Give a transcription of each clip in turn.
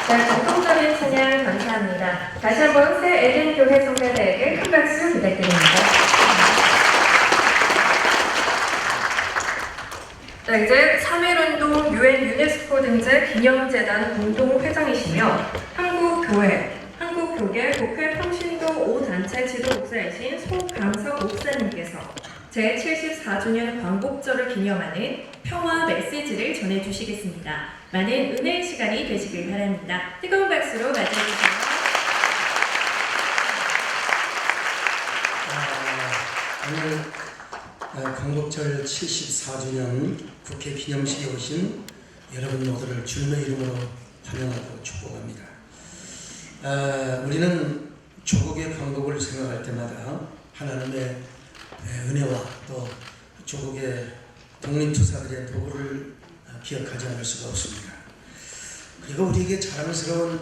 감동적인 찬양 감사합니다. 다시 한번 새 에덴교회 성가대에게 큰 박수 부탁드립니다. 자, 이제 3.1운동 UN 유네스코 등재 기념재단 공동회장이시며 한국교계 목회 평신도 5단체 지도 목사이신 소강석 목사님께서 제74주년 광복절을 기념하는 평화 메시지를 전해주시겠습니다. 많은 은혜의 시간이 되시길 바랍니다. 뜨거운 박수로 맞이해주세요. 오늘 광복절 74주년 국회 기념식에 오신 여러분 모두를 주님의 이름으로 환영하고 축복합니다. 우리는 조국의 광복을 생각할 때마다 하나님의 은혜와 또 조국의 독립투사들의 도구를 기억하지 않을 수가 없습니다. 그리고 우리에게 자랑스러운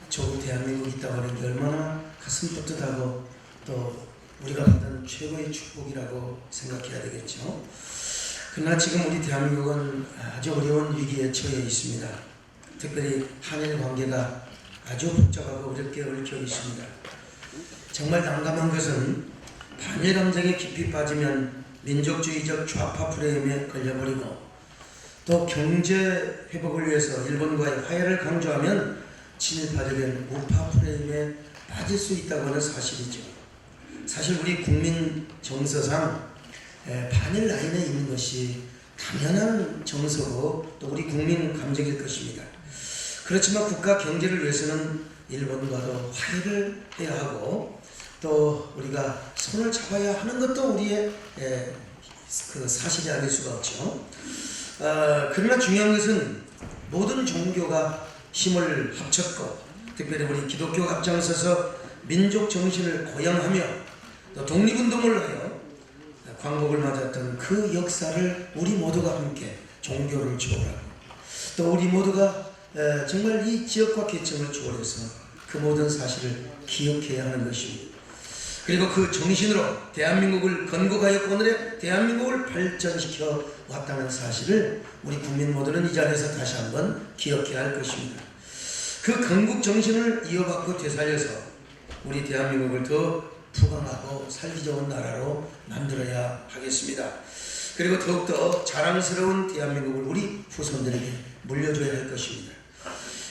조국 대한민국이 있다고 하는 게 얼마나 가슴 떳떳하고 또 우리가 받은 최고의 축복이라고 생각해야 되겠죠. 그러나 지금 우리 대한민국은 아주 어려운 위기에 처해 있습니다. 특별히 한일 관계가 아주 복잡하고 어렵게 얽혀 있습니다. 정말 난감한 것은 반일 감정에 깊이 빠지면 민족주의적 좌파 프레임에 걸려버리고 또 경제 회복을 위해서 일본과의 화해를 강조하면 친일파적인 우파 프레임에 빠질 수 있다고 하는 사실이죠. 사실 우리 국민 정서상 반일 라인에 있는 것이 당연한 정서고 또 우리 국민 감정일 것입니다. 그렇지만 국가 경제를 위해서는 일본과도 화해를 해야 하고 또 우리가 손을 잡아야 하는 것도 우리의 그 사실이 아닐 수가 없죠. 그러나 중요한 것은 모든 종교가 힘을 합쳤고 특별히 우리 기독교가 앞장서서 민족 정신을 고양하며 또 독립운동을 하여 광복을 맞았던 그 역사를 우리 모두가 함께 종교를 초월하고 또 우리 모두가 정말 이 지역과 계층을 초월해서 그 모든 사실을 기억해야 하는 것입니다. 그리고 그 정신으로 대한민국을 건국하였고 오늘의 대한민국을 발전시켜 왔다는 사실을 우리 국민 모두는 이 자리에서 다시 한번 기억해야 할 것입니다. 그 건국 정신을 이어받고 되살려서 우리 대한민국을 더 부강하고 살기 좋은 나라로 만들어야 하겠습니다. 그리고 더욱더 자랑스러운 대한민국을 우리 후손들에게 물려줘야 할 것입니다.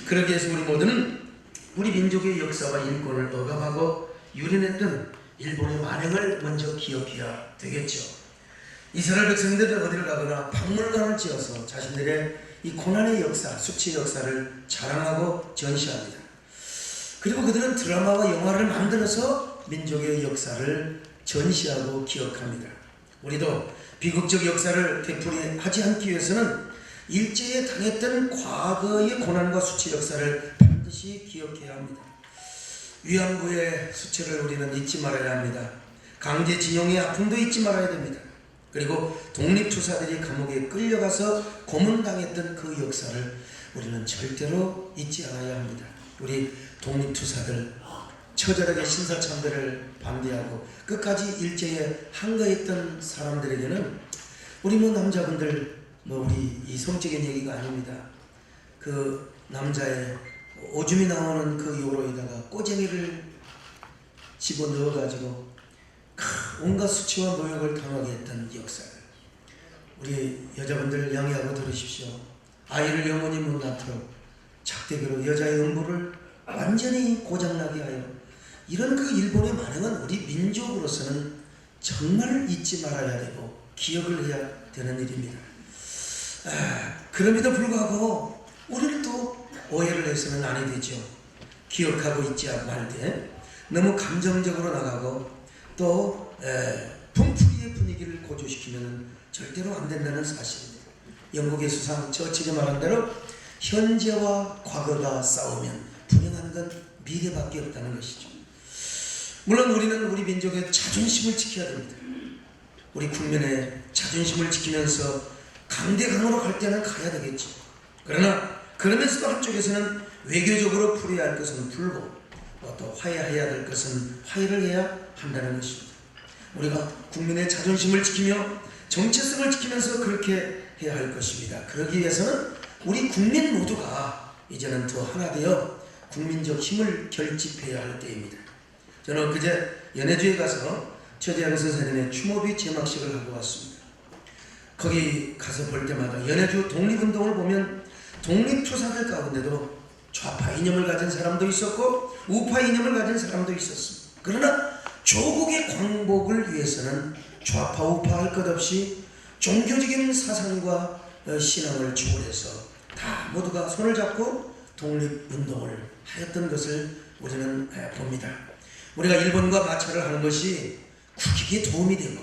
그러기 위해서 우리 모두는 우리 민족의 역사와 인권을 억압하고 유린했던 일본의 만행을 먼저 기억해야 되겠죠. 이스라엘 백성들은 어디를 가거나 박물관을 지어서 자신들의 이 고난의 역사, 수치의 역사를 자랑하고 전시합니다. 그리고 그들은 드라마와 영화를 만들어서 민족의 역사를 전시하고 기억합니다. 우리도 비극적 역사를 되풀이하지 않기 위해서는 일제에 당했던 과거의 고난과 수치 역사를 반드시 기억해야 합니다. 위안부의 수치를 우리는 잊지 말아야 합니다. 강제징용의 아픔도 잊지 말아야 됩니다. 그리고 독립투사들이 감옥에 끌려가서 고문당했던 그 역사를 우리는 절대로 잊지 않아야 합니다. 우리 독립투사들 처절하게 신사참배를 반대하고 끝까지 일제에 항거했던 사람들에게는 우리 남자분들 우리 이 성적인 얘기가 아닙니다. 그 남자의 오줌이 나오는 그 요로에다가 꼬쟁이를 집어넣어가지고 온갖 수치와 모욕을 당하게 했던 역사를 우리 여자분들 양해하고 들으십시오. 아이를 영원히 못 낳도록 작대기로 여자의 음부를 완전히 고장나게 하여 이런 그 일본의 만행은 우리 민족으로서는 정말 잊지 말아야 되고 기억을 해야 되는 일입니다. 그럼에도 불구하고 우리는 또 오해를 해서는 아니 되죠. 기억하고 있지 말되 너무 감정적으로 나가고 또 분풀이의 분위기를 고조시키면 절대로 안 된다는 사실입니다. 영국의 수상 처칠이 말한 대로 현재와 과거가 싸우면 불행한 건 미래밖에 없다는 것이죠. 물론 우리는 우리 민족의 자존심을 지켜야 됩니다. 우리 국민의 자존심을 지키면서 강대강으로 갈 때는 가야 되겠죠. 그러나 그러면서도 한쪽에서는 외교적으로 풀어야 할 것은 풀고 또 화해해야 될 것은 화해를 해야 한다는 것입니다. 우리가 국민의 자존심을 지키며 정체성을 지키면서 그렇게 해야 할 것입니다. 그러기 위해서는 우리 국민 모두가 이제는 더 하나 되어 국민적 힘을 결집해야 할 때입니다. 저는 그제 연해주에 가서 최재형 선생님의 추모비 제막식을 하고 왔습니다. 거기 가서 볼 때마다 연해주 독립운동을 보면 독립투사들 가운데도 좌파 이념을 가진 사람도 있었고 우파 이념을 가진 사람도 있었습니다. 그러나 조국의 광복을 위해서는 좌파 우파 할 것 없이 종교적인 사상과 신앙을 초월해서 다 모두가 손을 잡고 독립운동을 하였던 것을 우리는 봅니다. 우리가 일본과 마찰을 하는 것이 국익에 도움이 되고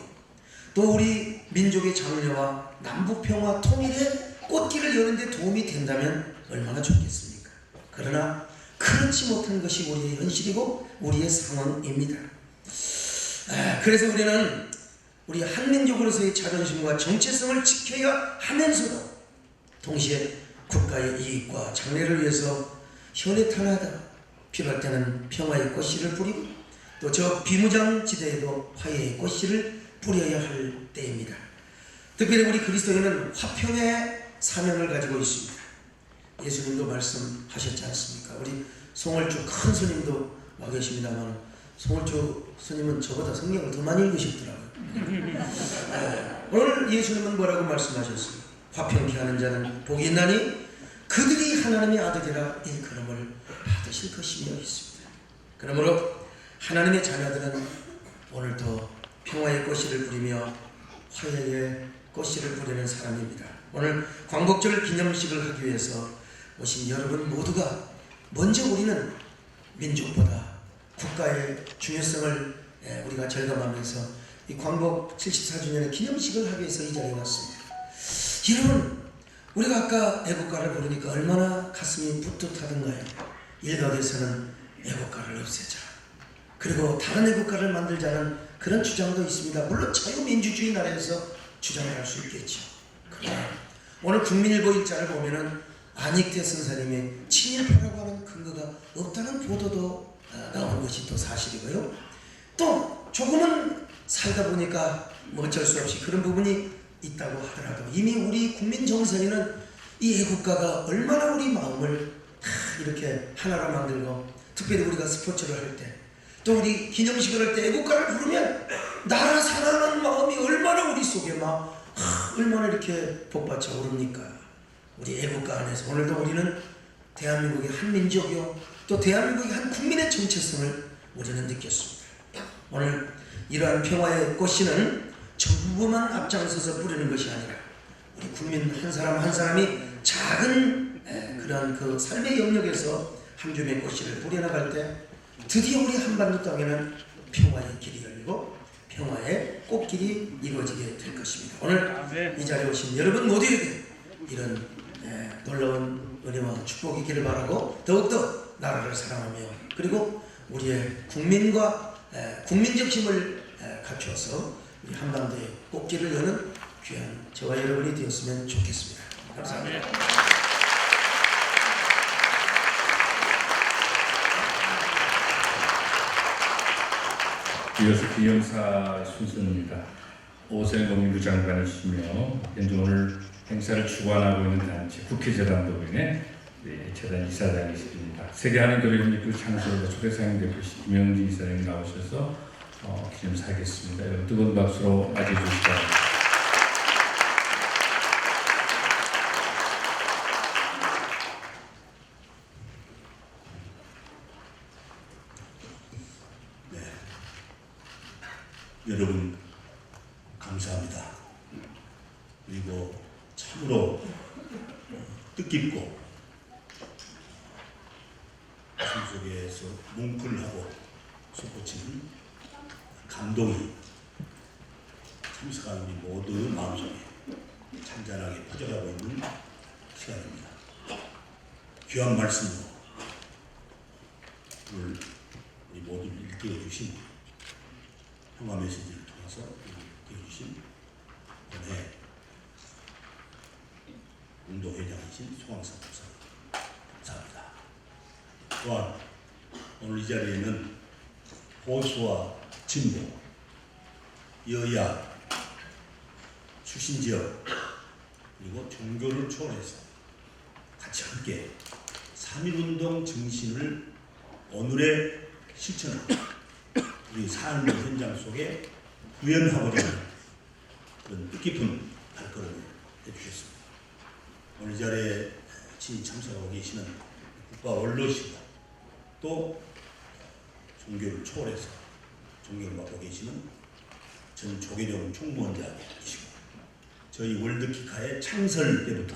또 우리 민족의 장래와 남북평화 통일의 꽃길을 여는 데 도움이 된다면 얼마나 좋겠습니까? 그러나 그렇지 못한 것이 우리의 현실이고 우리의 상황입니다. 그래서 우리는 우리 한민족으로서의 자존심과 정체성을 지켜야 하면서도 동시에 국가의 이익과 장래를 위해서 현해탄하다 필요할 때는 평화의 꽃씨를 뿌리고 또 저 비무장지대에도 화해의 꽃씨를 뿌려야 할 때입니다. 특별히 우리 그리스도인은 화평의 사명을 가지고 있습니다. 예수님도 말씀하셨지 않습니까? 우리 송월주 큰 스님도 와 계십니다만 송월주 스님은 저보다 성경을 더 많이 읽으셨더라고요. 오늘 예수님은 뭐라고 말씀하셨습니까? 화평케 하는 자는 복이 있나니 그들이 하나님의 아들이라 일컬음을 받으실 것이며 있습니다. 그러므로 하나님의 자녀들은 오늘도 평화의 꽃씨를 뿌리며 화해의 꽃씨를 뿌리는 사람입니다. 오늘 광복절 기념식을 하기 위해서 오신 여러분 모두가 먼저 우리는 민족보다 국가의 중요성을 우리가 절감하면서 이 광복 74주년의 기념식을 하기 위해서 이 자리에 왔습니다. 여러분, 우리가 아까 애국가를 부르니까 얼마나 가슴이 뿌듯하던가요? 일각에서는 애국가를 없애자, 그리고 다른 애국가를 만들자는 그런 주장도 있습니다. 물론 자유민주주의 나라에서 주장을 할 수 있겠죠. 그러나 오늘 국민일보 일자를 보면은 안익태 선생님의 친일파라고 하는 근거가 없다는 보도도 나온 것이 또 사실이고요. 또 조금은 살다 보니까 뭐 어쩔 수 없이 그런 부분이 있다고 하더라도 이미 우리 국민 정서에는 이 애국가가 얼마나 우리 마음을 이렇게 하나로 만들고, 특별히 우리가 스포츠를 할 때 또 우리 기념식을 할 때 애국가를 부르면 나라 사랑하는 마음이 얼마나 우리 속에 얼마나 이렇게 복받쳐 오릅니까? 우리 애국가 안에서 오늘도 우리는 대한민국의 한 민족이요 또 대한민국의 한 국민의 정체성을 우리는 느꼈습니다. 오늘 이러한 평화의 꽃씨는 정부만 앞장서서 뿌리는 것이 아니라 우리 국민 한 사람 한 사람이 작은 그러한 그 삶의 영역에서 한 줌의 꽃씨를 뿌려나갈 때 드디어 우리 한반도 땅에는 평화의 길이 열리고 평화의 꽃길이 이루어지게 될 것입니다. 오늘 이 자리에 오신 여러분 모두에게 이런 놀라운 은혜와 축복이 있기를 바라고 더욱더 나라를 사랑하며 그리고 우리의 국민적 힘을 갖추어서 우리 한반도의 꽃길을 여는 귀한 저와 여러분이 되었으면 좋겠습니다. 감사합니다. 이어서 기념사 순서입니다. 오세훈 법무부 장관이시며 현재 오늘 행사를 주관하고 있는 단체 국회재단법인의 재단 이사장이십니다. 세계한인교회협력부 창설자 초대상임 대표시 김영진 이사장이 나오셔서 기념사하겠습니다. 여러분 뜨거운 박수로 맞이해 주시기 바랍니다. 여러분 감사합니다. 그리고 참으로 뜻깊고 가슴 속에서 뭉클하고 솟구치는 감동이 참석한 우리 모두의 마음속에 잔잔하게 퍼져가고 있는 시간입니다. 귀한 말씀으로 오늘 우리 모두를 일깨워주신 평화 메시지를 통해서 띄워주신 은혜 운동회장이신 송황섭 목사 감사합니다. 또한 오늘 이 자리에는 보수와 진보, 여야, 출신지역 그리고 종교를 초월해서 같이 함께 3.1운동 정신을 오늘의 실천하고 우리 삶의 현장 속에 구현하고자 하는 그런 뜻깊은 발걸음을 해주셨습니다. 오늘 이 자리에 친히 참석하고 계시는 국가 원로시고 또 종교를 초월해서 존경을 받고 계시는 전 조계종 총무원장이시고 저희 월드키카의 창설 때부터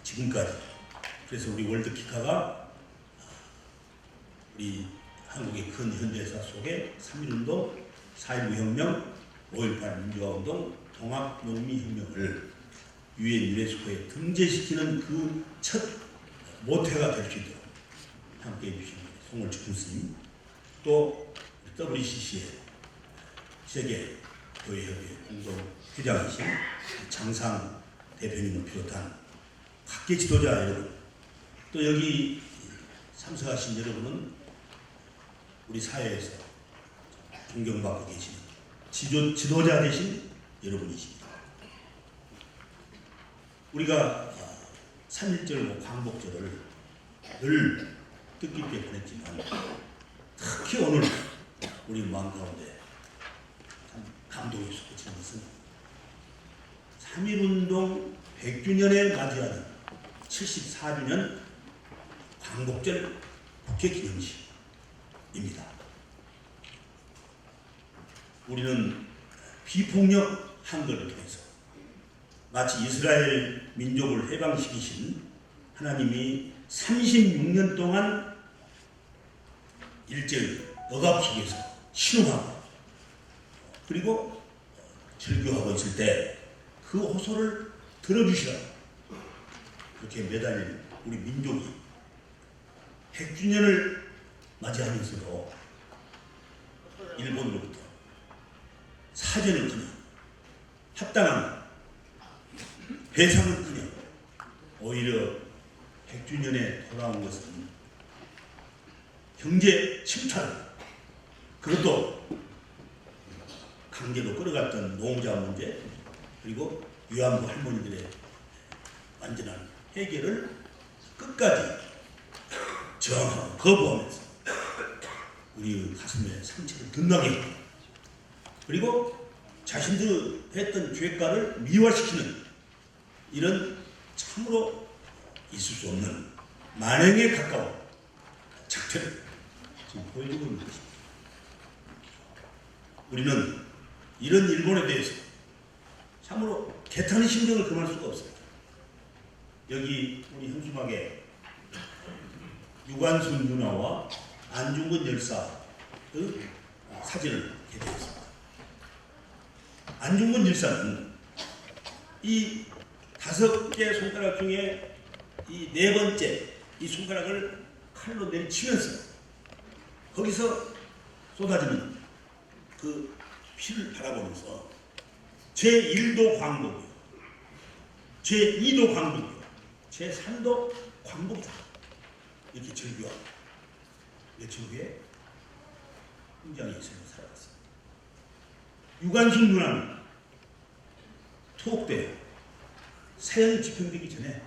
지금까지 그래서 우리 월드키카가 우리 한국의 큰 현대사 속에 3.1운동, 4.19 혁명, 5.18 민주화운동, 통합농민혁명을 유엔 유네스코에 등재시키는 그 첫 모태가 될 수 있도록 함께해 주신 송월주 교수님, 또 WCC의 세계교회협회 공동회장이신 장상 대표님을 비롯한 각계 지도자 여러분, 또 여기 참석하신 여러분은 우리 사회에서 존경받고 계시는 지도자 되신 여러분이십니다. 우리가 3.1절 광복절을 늘 뜻깊게 보냈지만 특히 오늘 우리 마음 가운데 참 감동이 솟구치는 것은 3.1운동 100주년에 맞이하는 74주년 광복절 국회 기념식입니다. 우리는 비폭력 한글을 통해서 마치 이스라엘 민족을 해방시키신 하나님이 36년 동안 일제의 억압 속에서 신음하고 그리고 절규하고 있을 때 그 호소를 들어주시라고 그렇게 매달린 우리 민족이 100주년을 맞이하면서도 일본으로부터 사죄는커녕 합당한 배상은커녕 오히려 100주년에 돌아온 것은 경제 침탈, 그것도 강제로 끌어갔던 노동자 문제, 그리고 위안부 할머니들의 완전한 해결을 끝까지 저항하고 거부하면서 우리 가슴에 상처를 든나게 하고 그리고 자신들 했던 죄가를 미화시키는 이런 참으로 있을 수 없는 만행에 가까운 작태를 지금 보여주고 있는 것입니다. 우리는 이런 일본에 대해서 참으로 개탄의 심정을 금할 수가 없습니다. 여기 우리 현수막에 유관순 누나와 안중근 열사의 사진을 게재했습니다. 안중근 일사는 이 5개 손가락 중에 이 4번째 이 손가락을 칼로 내리치면서 거기서 쏟아지는 그 피를 바라보면서 제1도 광복이요, 제2도 광복이요, 제3도 광복이다 이렇게 절규하고 며칠 후에 훈장의 인생을 살아갔습니다. 유관순 누나는 투옥되어 사형이 집행되기 전에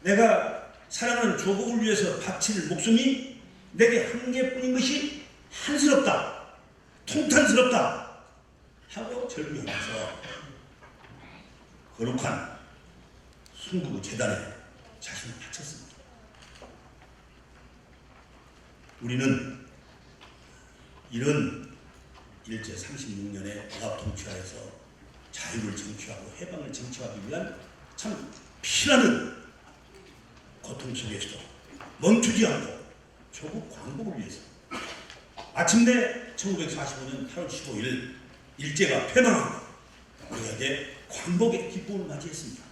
내가 사랑하는 조국을 위해서 바칠 목숨이 내게 한 개뿐인 것이 한스럽다, 통탄스럽다 하고 절규하면서 거룩한 순국의 재단에 자신을 바쳤습니다. 우리는 이런 일제 36년의 억압 통치하에서 자유를 쟁취하고 해방을 쟁취하기 위한 참 피나는 고통 속에서도 멈추지 않고 조국 광복을 위해서 마침내 1945년 8월 15일 일제가 패망하고 우리가 이제 광복의 기쁨을 맞이했습니다.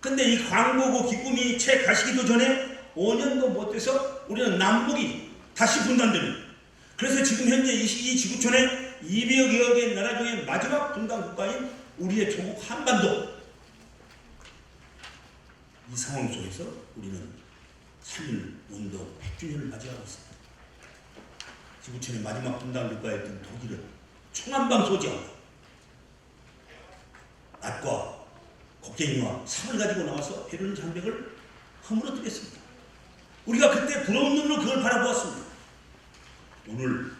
근데 이 광복의 기쁨이 채 가시기도 전에 5년도 못 돼서 우리는 남북이 다시 분단되는, 그래서 지금 현재 이 지구촌에 200여 개의 나라 중에 마지막 분단 국가인 우리의 조국 한반도, 이 상황 속에서 우리는 3.1운동 100주년을 맞이하고 있습니다. 지구촌의 마지막 분단 국가였던 독일은 총 한 방 쏘지않고 낫과 곡괭이와 삽을 가지고 나와서 베를린 장벽을 허물어뜨렸습니다. 우리가 그때 부러운 눈으로 그걸 바라보았습니다. 오늘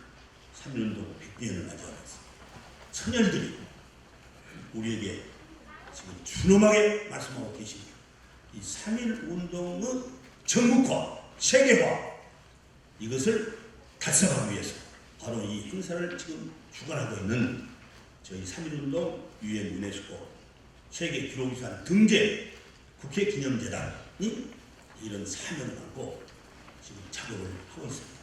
3.1운동 100주년을 맞이하고 있습니다. 선열들이 우리에게 지금 준엄하게 말씀하고 계십니다. 이 3.1운동의 전국화, 세계화, 이것을 달성하기 위해서 바로 이 행사를 지금 주관하고 있는 저희 3.1운동 유엔 유네스코 세계 기록유산 등재 국회 기념재단이 이런 사명을 갖고 지금 작업을 하고 있습니다.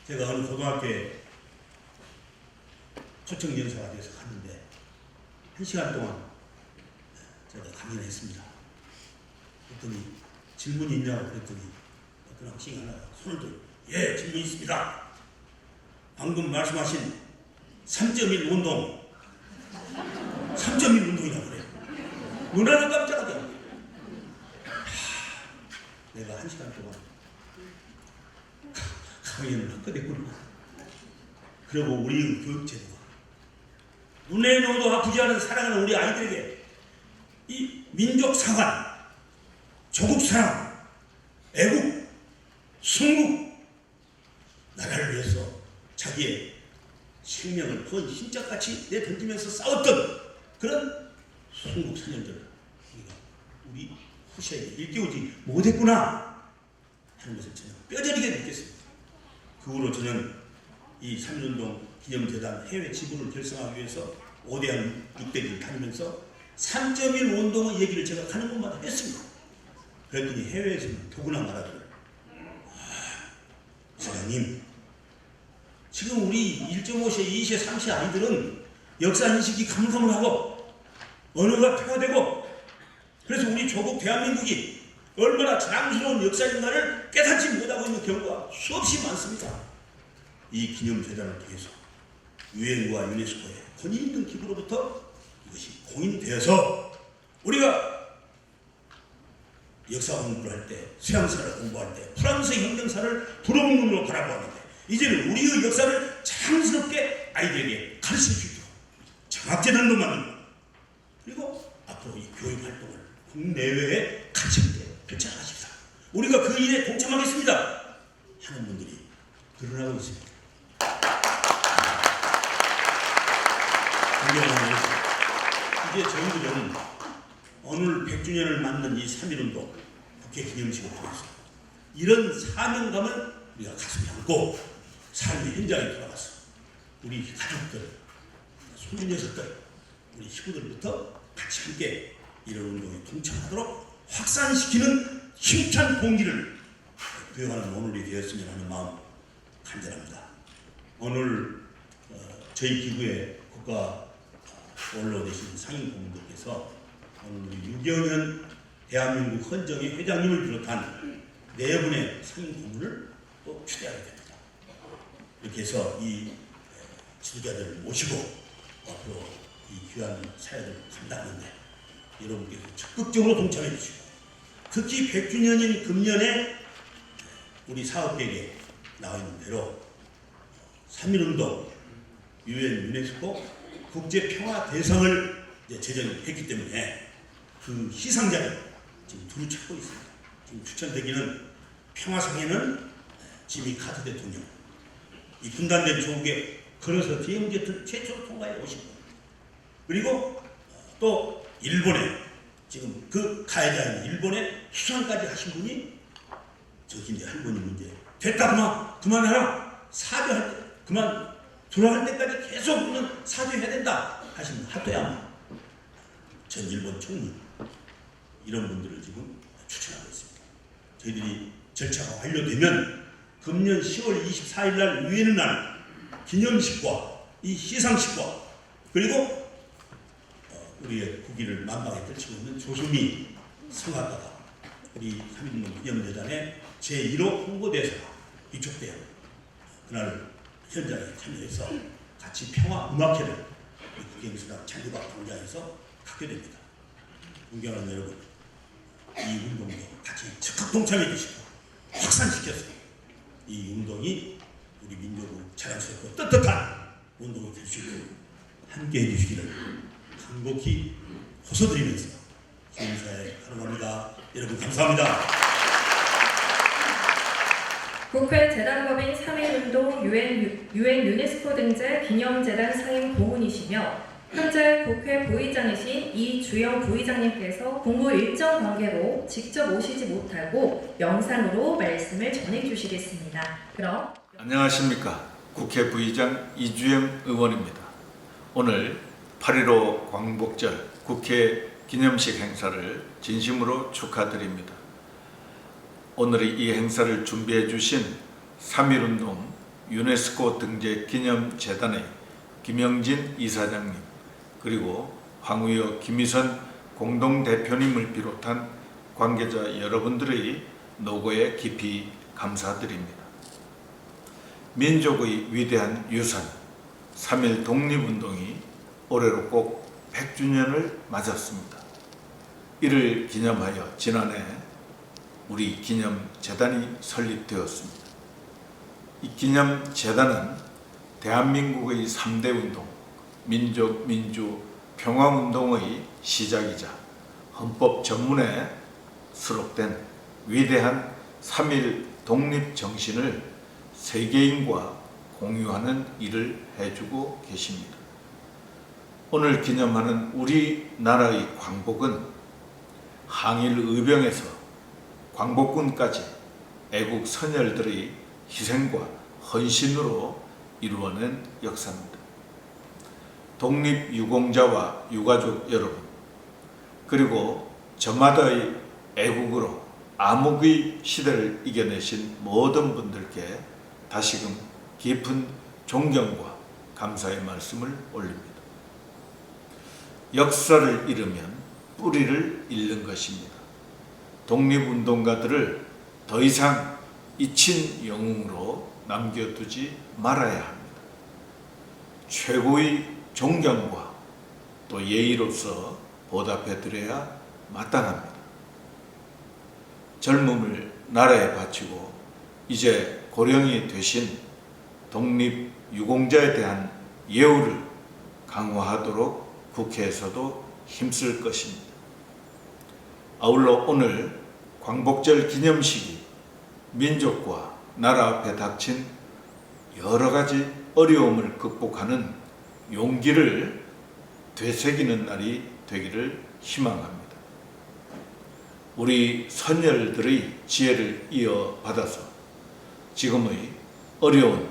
제가 어느 고등학교에 초청연사가 돼서 갔는데 1시간 동안 제가 강연을 했습니다. 그랬더니 질문이 있냐고 그랬더니 어떤 학생이 하나 손을 들고 예, 질문 있습니다. 방금 말씀하신 3.1 운동 3.1 운동이라고 그래요. 누나는 깜짝하게 내가 1시간 동안 강연을 하게 됐구나. 그리고 우리 교육제도가 눈에 넣어도 아프지 않은 사랑하는 우리 아이들에게 이 민족 사관, 조국 사랑, 애국, 순국, 나라를 위해서 자기의 생명을 건 흰짝같이 내던지면서 싸웠던 그런 순국 선열들을 우리가 우리 후세에게 일깨우지 못했구나 하는 것을 저는 뼈저리게 느꼈습니다. 그 후로 저는 이 3.1운동 기념재단 해외 지부를 결성하기 위해서 5대한 6대를 다니면서 3.1 운동의 얘기를 제가 가는 곳마다 했습니다. 그랬더니 해외에서는 더구나 말하기를 사장님 지금 우리 1.5세, 2세, 3세 아이들은 역사인식이 가물가물하고 언어가 폐화되고 그래서 우리 조국 대한민국이 얼마나 자랑스러운 역사인가를 깨닫지 못하고 있는 경우가 수없이 많습니다. 이 기념재단을 통해서 유엔과 유네스코의 권위 있는 기구로부터 이것이 공인되어서 우리가 역사 공부를 할 때, 서양사를 공부할 때 프랑스 혁명사를 부러운 눈으로 바라보았는데 이제는 우리의 역사를 자랑스럽게 아이들에게 가르칠 수 있도록 장학재단도 만들고 그리고 앞으로 이 교육활동을 국내외에 가치 있게 펼쳐나가십시다. 우리가 그 일에 동참하겠습니다 하는 분들이 늘어나고 있습니다. 이제 저희들은 오늘 100주년을 맞는 이 3.1운동 국회 기념식을 통해서 이런 사명감을 우리가 가슴에 안고 삶의 현장에 들어가서 우리 가족들, 손주 녀석들, 우리 식구들부터 같이 함께 이런 운동에 동참하도록 확산시키는 힘찬 동기를 부여하는 오늘이 되었으면 하는 마음 간절합니다. 오늘 저희 기구의 국가 원로 되신 상임 고문들께서 오늘 6.25 년 대한민국 헌정의 회장님을 비롯한 4분의 상임 고문을 또 추대하게 됩니다. 이렇게 해서 이 지도자들을 모시고 앞으로 이 귀한 사역을 감당하는데 여러분께서 적극적으로 동참해 주시고, 특히 100주년인 금년에 우리 사업계획에 나와 있는 대로 3.1운동, UN 유네스코 국제평화대상을 제정했기 때문에 그 희상자를 지금 두루 찾고 있습니다. 지금 추천되기는 평화상에는 지미 카터 대통령, 이 분단된 조국에 걸어서 DMZ 최초로 통과해 오신 분, 그리고 또 일본에 지금 그 가해자인 일본에 수상까지 하신 분이 저기 이제 할머니 이제 됐다 그만해라, 사죄할 때 그만 돌아갈 때까지 계속 우리는 사죄해야 된다 하신 하토야마 전 일본 총리, 이런 분들을 지금 추천하고 있습니다. 저희들이 절차가 완료되면 금년 10월 24일 날 유엔을 날 기념식과 이 시상식과 그리고 우리의 국기를 만방에 떨치고 있는 조수미 성악가가 우리 3.1운동 기념재단의 제1호 홍보대사가 위촉되어 그날 현장에 참여해서 같이 평화음악회를 국경수당 창립학 광장에서 갖게 됩니다. 존경하는 여러분, 이 운동도 같이 적극 동참해 주시고 확산시켜서 이 운동이 우리 민족의 자랑스럽고 떳떳한 운동이 될 수 있도록 함께 해주시기를 간곡히 호소드리면서 기념사에 가능합니다. 여러분 감사합니다. 국회 재단법인 3.1운동 UN 유네스코 등재 기념재단 상임 고문이시며 현재 국회 부의장이신 이주영 부의장님께서 공무 일정 관계로 직접 오시지 못하고 영상으로 말씀을 전해주시겠습니다. 그럼 안녕하십니까. 국회 부의장 이주영 의원입니다. 오늘 8.15 광복절 국회 기념식 행사를 진심으로 축하드립니다. 오늘 이 행사를 준비해 주신 3.1운동 유네스코 등재 기념재단의 김영진 이사장님, 그리고 황우여 김희선 공동대표님을 비롯한 관계자 여러분들의 노고에 깊이 감사드립니다. 민족의 위대한 유산 3.1 독립운동이 올해로 꼭 100주년을 맞았습니다. 이를 기념하여 지난해 우리 기념재단이 설립되었습니다. 이 기념재단은 대한민국의 3대 운동, 민족, 민주, 평화운동의 시작이자 헌법 전문에 수록된 위대한 3.1 독립 정신을 세계인과 공유하는 일을 해주고 계십니다. 오늘 기념하는 우리나라의 광복은 항일 의병에서 광복군까지 애국 선열들의 희생과 헌신으로 이루어낸 역사입니다. 독립유공자와 유가족 여러분, 그리고 저마다의 애국으로 암흑의 시대를 이겨내신 모든 분들께 다시금 깊은 존경과 감사의 말씀을 올립니다. 역사를 잃으면 뿌리를 잃는 것입니다. 독립운동가들을 더 이상 잊힌 영웅으로 남겨두지 말아야 합니다. 최고의 존경과 또 예의로서 보답해드려야 마땅합니다. 젊음을 나라에 바치고 이제 고령이 되신 독립유공자에 대한 예우를 강화하도록 국회에서도 힘쓸 것입니다. 아울러 오늘 광복절 기념식이 민족과 나라 앞에 닥친 여러 가지 어려움을 극복하는 용기를 되새기는 날이 되기를 희망합니다. 우리 선열들의 지혜를 이어받아서 지금의 어려운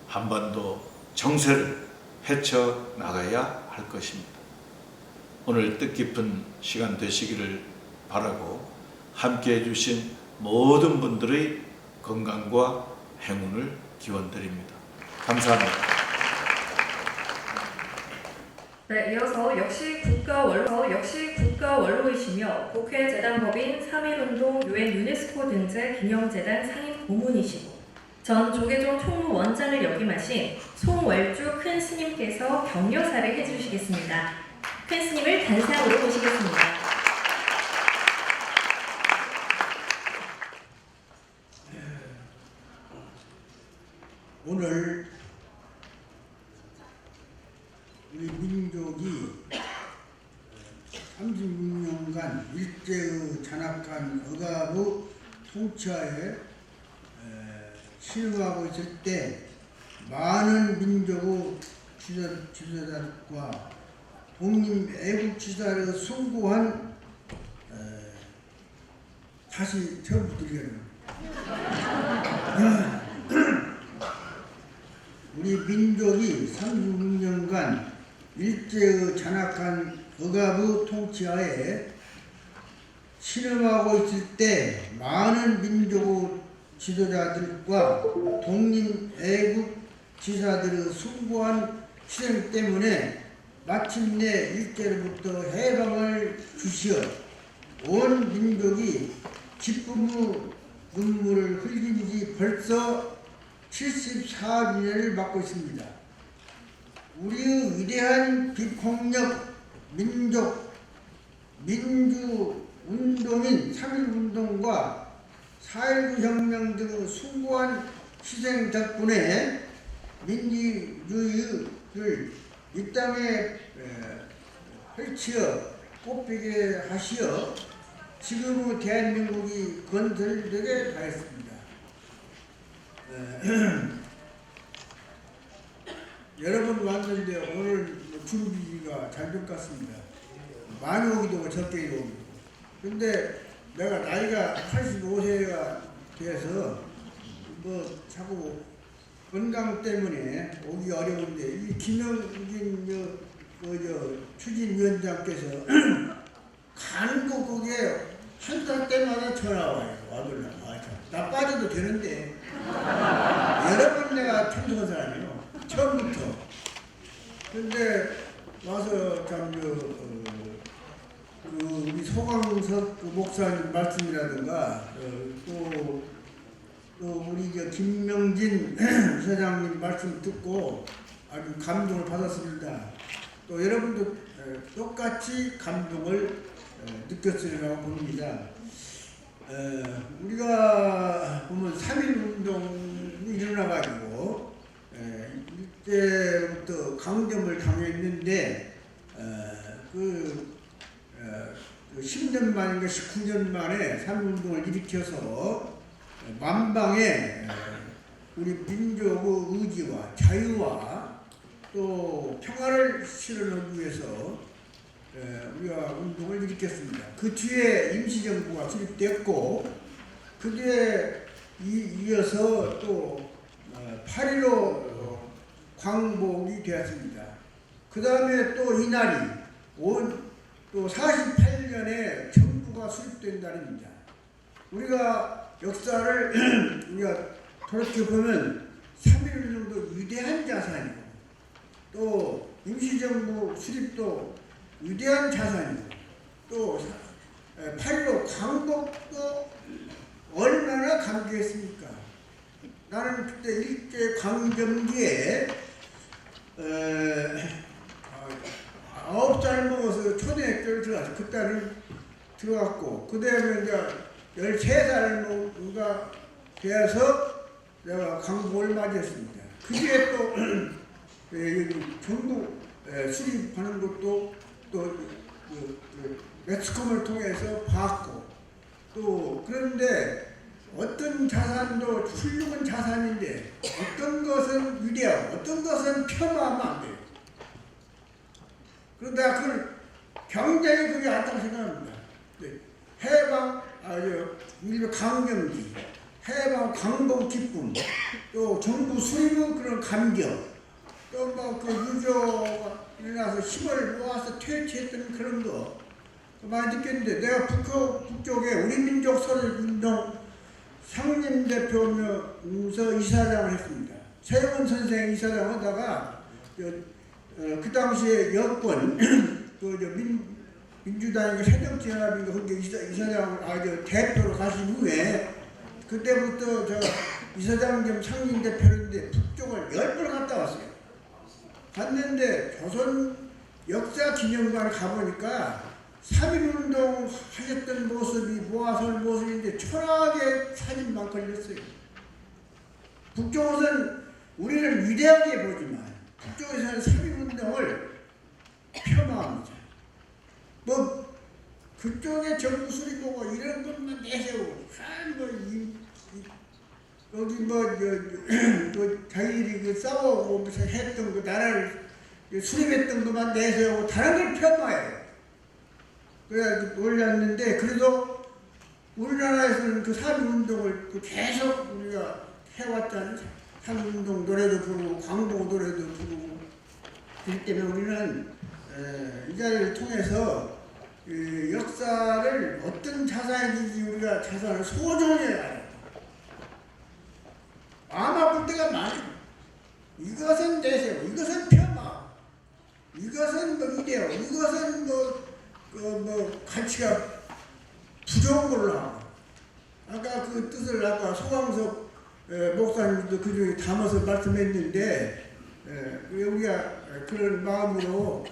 한반도 정세를 헤쳐나가야 할 것입니다. 오늘 뜻깊은 시간 되시기를 바라고 함께해 주신 모든 분들의 건강과 행운을 기원드립니다. 감사합니다. 네, 이어서 역시 국가원로이시며 국회재단법인 3.1운동 UN 유네스코 등재 기념재단 상임 고문이시고 전 조계종 총무원장을 역임하신 송월주 큰 스님께서 격려사를 해주시겠습니다. 큰 스님을 단상으로 모시겠습니다. 오늘 우리 민족이 36년간 일제의 잔악한 억압의 통치하에 신음하고 있을 때 많은 민족의 지도자들과 독립 애국지사를 숭고한 다시 처음부터 드리겠습니다. 우리 민족이 36년간 일제의 잔악한 억압의 통치하에 신음하고 있을 때 많은 민족의 지도자들과 독립 애국 지사들의 숭고한 희생 때문에 마침내 일제로부터 해방을 주시어 온 민족이 기쁨의 눈물을 흘린 지 벌써 74주년을 맞고 있습니다. 우리의 위대한 비폭력 민주운동인 3.1운동과 4.19 혁명 등의 숭고한 희생 덕분에 민주주의를 이 땅에 펼치어 꽃피게 하시어 지금의 대한민국이 건설되게 하였습니다. 여러분 왔는데 오늘 준비가 잘 될 것 같습니다. 많이 오기도 하고 적게 오기도 하고. 근데 내가 나이가 85세가 돼서 뭐 자꾸 건강 때문에 오기 어려운데 이 김영진 추진위원장께서 간곡하게 한 달 때마다 전화 와요. 와달라고. 나 빠져도 되는데 여러 번 내가 참석한 사람이에요. 처음부터. 근데 와서 참 우리 소강석 목사님 말씀이라든가 또 우리 김명진 이사장님 말씀 듣고 아주 감동을 받았습니다. 또 여러분도 똑같이 감동을 느꼈으리라고 봅니다. 우리가 보면 3.1운동이 일어나가지고 이때부터 강점을 당했는데 그 10년 만인가 19년 만에 3.1운동을 일으켜서 만방에 우리 민족의 의지와 자유와 또 평화를 실현하기 위해서 우리가 운동을 일으켰습니다. 그 뒤에 임시정부가 수립됐고 그 뒤에 이어서 또 8.15 광복이 되었습니다. 그 다음에 또 이날이 또 48년에 정부가 수립된 날입니다. 우리가 역사를 우리가 돌이켜보면 3.1운동도 위대한 자산이고 또 임시정부 수립도 위대한 자산이고 또 8.15 광복도 얼마나 감개했습니까? 나는 그때 일제 강점기에 9살 먹어서 초등학교를 들어갔어. 그때는 들어갔고 그 다음에 이제 13살가 되어서 내가 광복을 맞이했습니다. 그 뒤에 또 전국 수립하는 것도 또 매스컴을 통해서 봤고 또 그런데 어떤 자산도 훌륭한 자산인데 어떤 것은 위대하고 어떤 것은 폄하하면 안 돼요. 그런데 그걸 굉장히 그게 안타깝다고 생각합니다. 해방, 일부 강경기, 해방 광복 기쁨, 또 정부 수립의 그런 감격, 또 뭐 그 유교가 일어나서 힘을 모아서 퇴치했던 그런 거 많이 느꼈는데 내가 북쪽에 우리 민족 선언운동 상임 대표면서 이사장을 했습니다. 최영원 선생 이사장 하다가 그 당시에 여권 민주당인가 새정치연합인가 거기 이사장을 대표로 가신 후에 그때부터 저 이사장 겸 상임 대표인데 북쪽을 10번 갔다 왔어요. 갔는데 조선 역사기념관에 가보니까 3.1운동 하셨던 모습이 모아설 모습인데 초라하게 사진만 걸렸어요. 북쪽에서는 우리를 위대하게 보지만 북쪽에서는 3.1운동을 폄하합니다. 뭐 그쪽에 정부 수립보고 이런 것만 내세우고 자기들이 그 싸우고 했던 그 나라를 수립했던 것만 내세우고 다른 걸 폄하해요. 그래 올렸는데 그래도 우리나라에서는 그 3.1운동을 계속 우리가 해왔잖아요. 3.1운동 노래도 부르고 광복 노래도 부르고 그렇기 때문에 우리는 이 자리를 통해서 역사를 어떤 자산인지 우리가 자산을 소중히 해야 해요. 마음 아플 때가 많아요. 이것은 내세워, 이것은 폄하, 이것은 뭐 이대요, 이것은 뭐 가치가 부정한 걸로 하고 아까 그 뜻을 아까 소광석 목사님도 그 중에 담아서 말씀했는데 우리가 그런 마음으로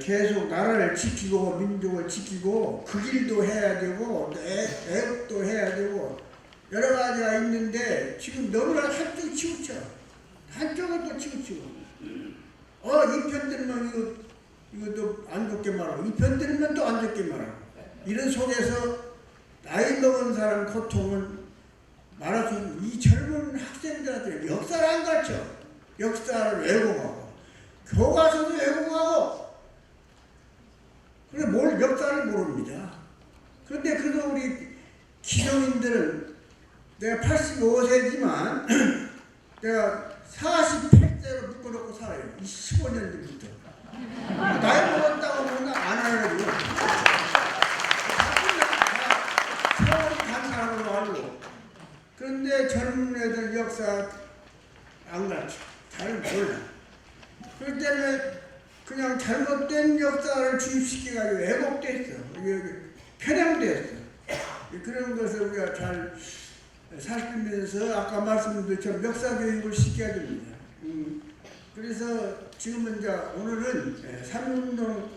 계속 나라를 지키고 민족을 지키고 그 길도 해야 되고 애국도 해야 되고 여러 가지가 있는데 지금 너무나 한쪽 치우쳐 한쪽은 또 치우치고 이 편 들면 이것도 안 좋게 말하고 이 편 들면 또 안 좋게 말하고 이런 속에서 나이 먹은 사람 고통은 말할 수 없는 이 젊은 학생들한테 역사를 안 가르쳐. 역사를 왜곡하고 교과서도 왜곡하고 그래 뭘 역사를 모릅니다. 그런데 그래도 우리 기성인들은 내가 85세지만 내가 48세로 묶어놓고 살아요. 15년 전부터. 나이 먹었다고 하면 안 하려고. 처음 간 사람으로 알고. 그런데 젊은 애들 역사 안 가르쳐. 잘 몰라. 그렇기 때문에 그냥 잘못된 역사를 주입시켜가지고 왜곡됐어. 편향됐어. 그런 것을 우리가 잘 살피면서 아까 말씀드린 것처럼 역사 교육을 시켜야 됩니다. 그래서 지금은 이제 오늘은 3.1운동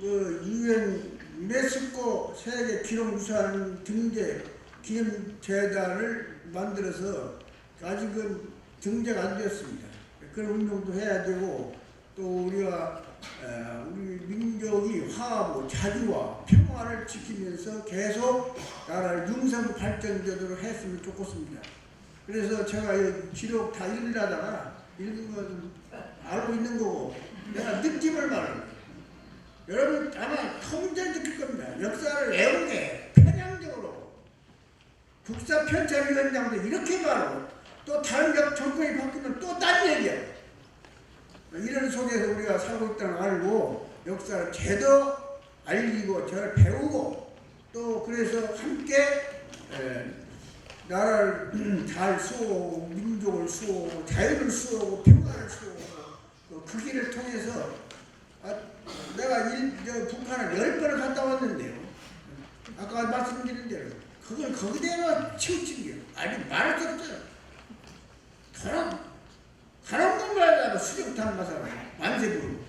유엔 유네스코 세계 기록유산 등재 기념재단을 만들어서 아직은 등재가 안 되었습니다. 그런 운동도 해야 되고 또 우리가 우리 민족이 화하고 자주와 평화를 지키면서 계속 나라를 융성 발전되도록 했으면 좋겠습니다. 그래서 제가 이 기록 다 읽으려다가 읽은 것은 알고 있는 거고 내가 느낌을 말합니다. 여러분 아마 통째로 느낄 겁니다. 역사를 외우게 편향적으로 국사편찬위원장도 이렇게 말하고 또 다른 정권이 바뀌면 또 딴 얘기야. 이런 속에서 우리가 살고 있다는 걸 알고 역사를 제대로 알리고 저를 배우고 또 그래서 함께 나라를 잘 수호하고 민족을 수호하고 자유를 수호하고 평화를 수호하고 그 길을 통해서 내가 북한을 10번을 갔다 왔는데요. 아까 말씀드린 대로 그걸 거기대로 치우친 게요. 아니 말할 수 없어요. 가는 건가요? 수족탄 가서 만세부르고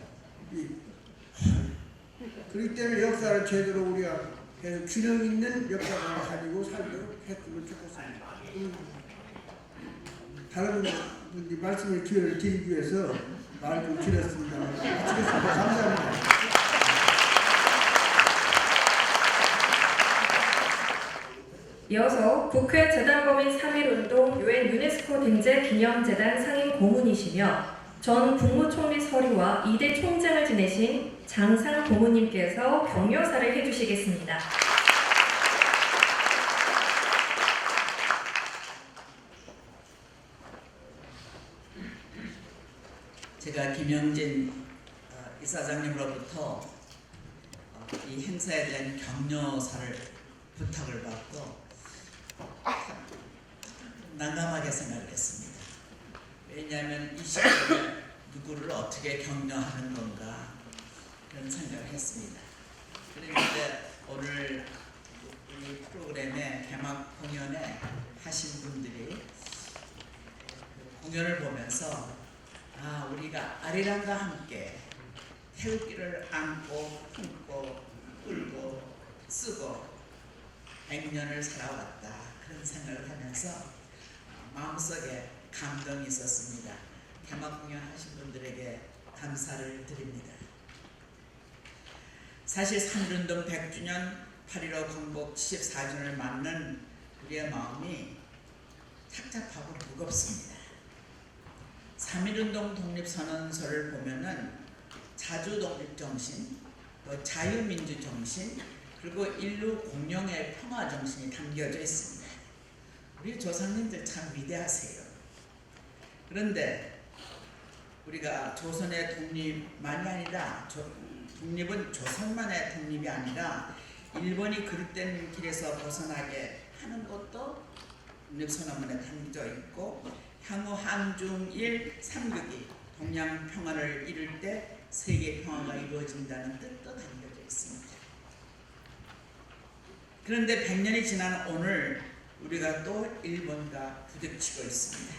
그렇기 때문에 역사를 제대로 우리가 계속 균형 있는 역사를 가지고 살도록 했으면 좋겠습니다. 다른 분이 말씀을 기회를 드리기 위해서 말 좀 길었습니다. 마치겠습니다. 감사합니다. 이어서 국회 재단법인 3.1운동 유엔 유네스코 등재 기념재단 상임 고문이시며 전 국무총리 서리와 2대 총장을 지내신 장상 고문님께서 격려사를 해주시겠습니다. 제가 김영진 이사장님으로부터 이 행사에 대한 격려사를 부탁을 받고 난감하게 생각을 했습니다. 왜냐하면 이 시점에 누구를 어떻게 격려하는 건가 그런 생각을 했습니다. 그런데 오늘 우리 프로그램의 개막 공연에 하신 분들이 공연을 보면서 우리가 아리랑과 함께 태극기를 안고 품고 끌고 쓰고 100년을 살아왔다 그런 생각을 하면서 마음속에 감동이 있었습니다. 개막 공연 하신 분들에게 감사를 드립니다. 사실 3.1운동 100주년 8.15 광복 74주년을 맞는 우리의 마음이 착잡하고 무겁습니다. 3.1운동 독립선언서를 보면은 자주독립정신, 또 자유민주정신, 그리고 인류 공영의 평화정신이 담겨져 있습니다. 우리 조상님들 참 위대하세요. 그런데 우리가 조선의 독립만이 아니라 독립은 조선만의 독립이 아니라 일본이 그릇된 길에서 벗어나게 하는 것도 독립선언문에 담겨져 있고 향후 한중일 3국이 동양 평화를 이룰 때 세계 평화가 이루어진다는 뜻도 담겨져 있습니다. 그런데 100년이 지난 오늘 우리가 또 일본과 부딪히고 있습니다.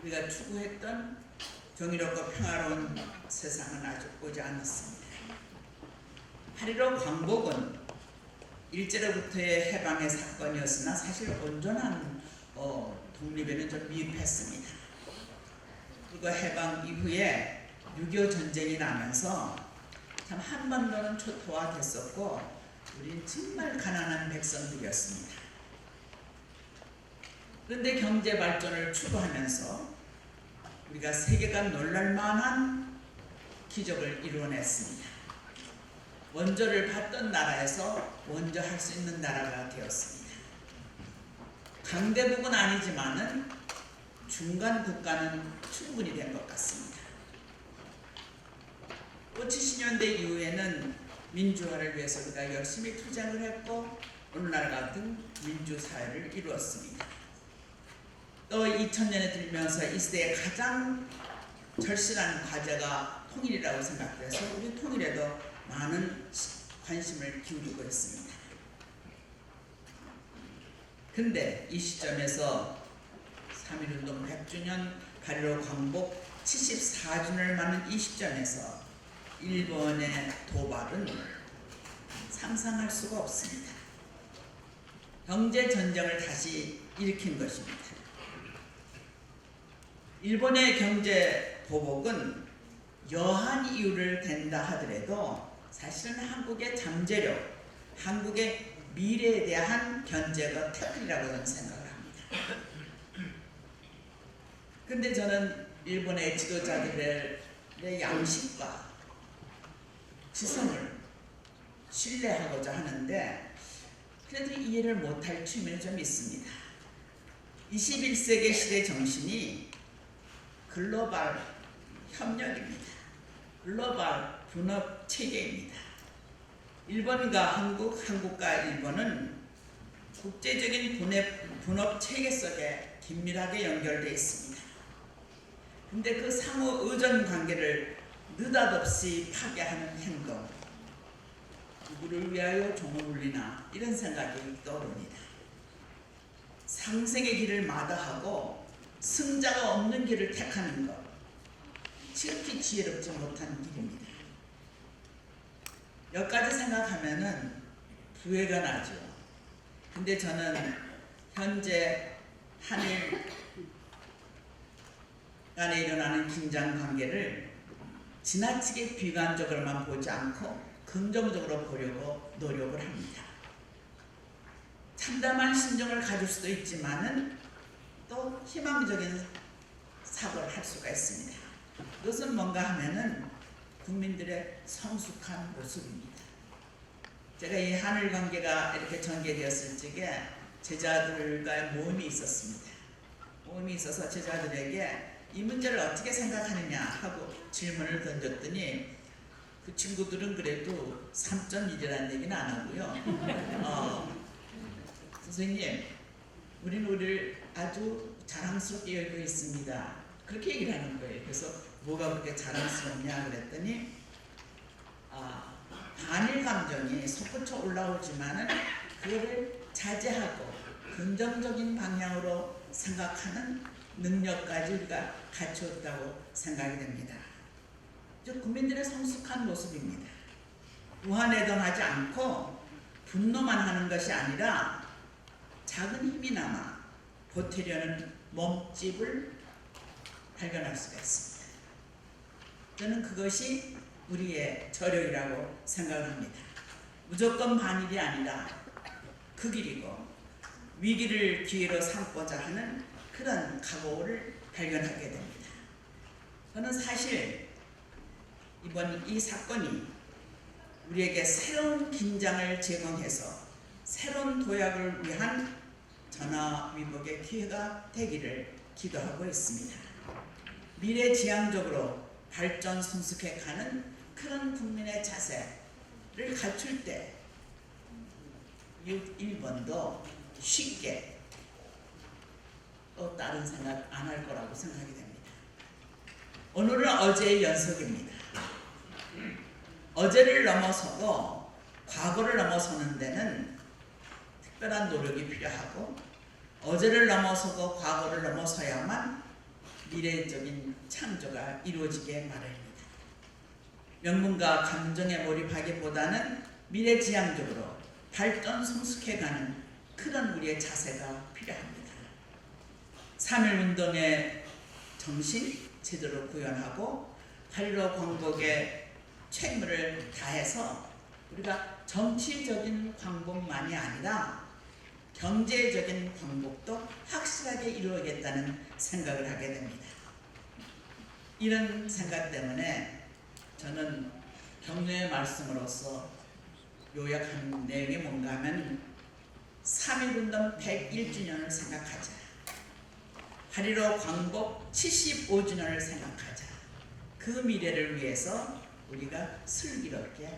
우리가 추구했던 정의롭고 평화로운 세상은 아직 오지 않았습니다. 8.15 광복은 일제로부터의 해방의 사건이었으나 사실 온전한 독립에는 좀 미흡했습니다. 그리고 해방 이후에 6.25 전쟁이 나면서 참 한반도는 초토화됐었고 우린 정말 가난한 백성들이었습니다. 그런데 경제 발전을 추구하면서 우리가 세계가 놀랄만한 기적을 이루어냈습니다. 원조를 받던 나라에서 원조 할 수 있는 나라가 되었습니다. 강대국은 아니지만은 중간 국가는 충분히 된 것 같습니다. 또 70년대 이후에는 민주화를 위해서 우리가 열심히 투쟁을 했고 오늘날 같은 민주사회를 이루었습니다. 또 2000년에 들면서 이 시대의 가장 절실한 과제가 통일이라고 생각돼서 우리 통일에도 많은 관심을 기울이고 있습니다. 근데 이 시점에서 3.1운동 100주년 8.15 광복 74주년을 맞는 이 시점에서 일본의 도발은 상상할 수가 없습니다. 경제 전쟁을 다시 일으킨 것입니다. 일본의 경제 보복은 여한 이유를 댄다 하더라도 사실은 한국의 잠재력, 한국의 미래에 대한 견제가 태클이라고 저는 생각을 합니다. 근데 저는 일본의 지도자들의 양심과 지성을 신뢰하고자 하는데 그래도 이해를 못할 측면이 좀 있습니다. 21세기 시대 정신이 글로벌 협력입니다. 글로벌 분업 체계입니다. 일본과 한국, 한국과 일본은 국제적인 분업 체계 속에 긴밀하게 연결되어 있습니다. 근데 그 상호 의존 관계를 느닷없이 파괴하는 행동, 누구를 위하여 종을 울리나 이런 생각이 떠오릅니다. 상생의 길을 마다하고 승자가 없는 길을 택하는 것, 지극히 지혜롭지 못한 길입니다. 여기까지 생각하면은 부회가 나죠. 근데 저는 현재 한일 간에 일어나는 긴장 관계를 지나치게 비관적으로만 보지 않고 긍정적으로 보려고 노력을 합니다. 참담한 심정을 가질 수도 있지만은 또 희망적인 사고를 할 수가 있습니다. 그것은 뭔가 하면은 국민들의 성숙한 모습입니다. 제가 이 한일 관계가 이렇게 전개되었을 적에 제자들과의 모임이 있었습니다. 모임이 있어서 제자들에게 이 문제를 어떻게 생각하느냐 하고 질문을 던졌더니 그 친구들은 그래도 3.1이라는 얘기는 안 하고요. 선생님, 우리는 우리를 아주 자랑스럽게 여기고 있습니다. 그렇게 얘기를 하는 거예요. 그래서 뭐가 그렇게 자랑스럽냐 그랬더니 반일 감정이 솟구쳐 올라오지만은 그거를 자제하고 긍정적인 방향으로 생각하는 능력까지 우리가 갖추었다고 생각이 됩니다. 국민들의 성숙한 모습입니다. 우한회동하지 않고 분노만 하는 것이 아니라 작은 힘이나마 보태려는 몸집을 발견할 수가 있습니다. 저는 그것이 우리의 저력이라고 생각을 합니다. 무조건 반일이 아니라 그 길이고 위기를 기회로 삼고자 하는 그런 각오를 발견하게 됩니다. 저는 사실 이번 이 사건이 우리에게 새로운 긴장을 제공해서 새로운 도약을 위한 전화위복의 기회가 되기를 기도하고 있습니다. 미래지향적으로 발전 성숙해가는 그런 국민의 자세를 갖출 때 일본도 쉽게 또 다른 생각 안 할 거라고 생각이 됩니다. 오늘은 어제의 연속입니다. 어제를 넘어서고 과거를 넘어서는 데는 특별한 노력이 필요하고 어제를 넘어서고 과거를 넘어서야만 미래적인 창조가 이루어지게 마련입니다. 명분과 감정에 몰입하기보다는 미래지향적으로 발전 성숙해가는 그런 우리의 자세가 필요합니다. 3.1운동의 정신 제대로 구현하고 8.15 광복의 책무를 다해서 우리가 정치적인 광복만이 아니라 경제적인 광복도 확실하게 이루어야겠다는 생각을 하게 됩니다. 이런 생각 때문에 저는 격려의 말씀으로서 요약한 내용이 뭔가 하면 3.1운동 101주년을 생각하자. 8.15 광복 75주년을 생각하자. 그 미래를 위해서 우리가 슬기롭게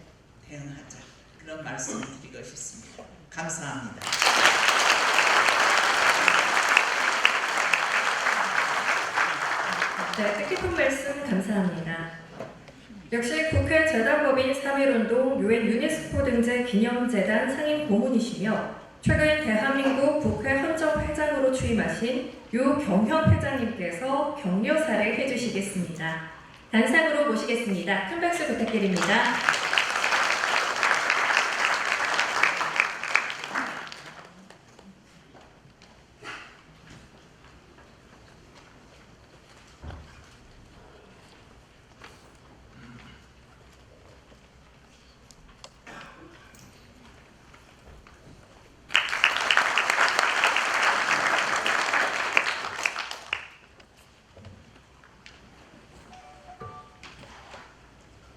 대응하자. 그런 말씀을 드리고 싶습니다. 감사합니다. 네, 뜻깊은 말씀 감사합니다. 역시 국회 재단법인 3.1운동 유엔 유네스코 등재 기념재단 상임 고문이시며 최근 대한민국 국회 헌정회장으로 취임하신 유경현 회장님께서 격려사를 해주시겠습니다. 단상으로 모시겠습니다. 큰 박수 부탁드립니다.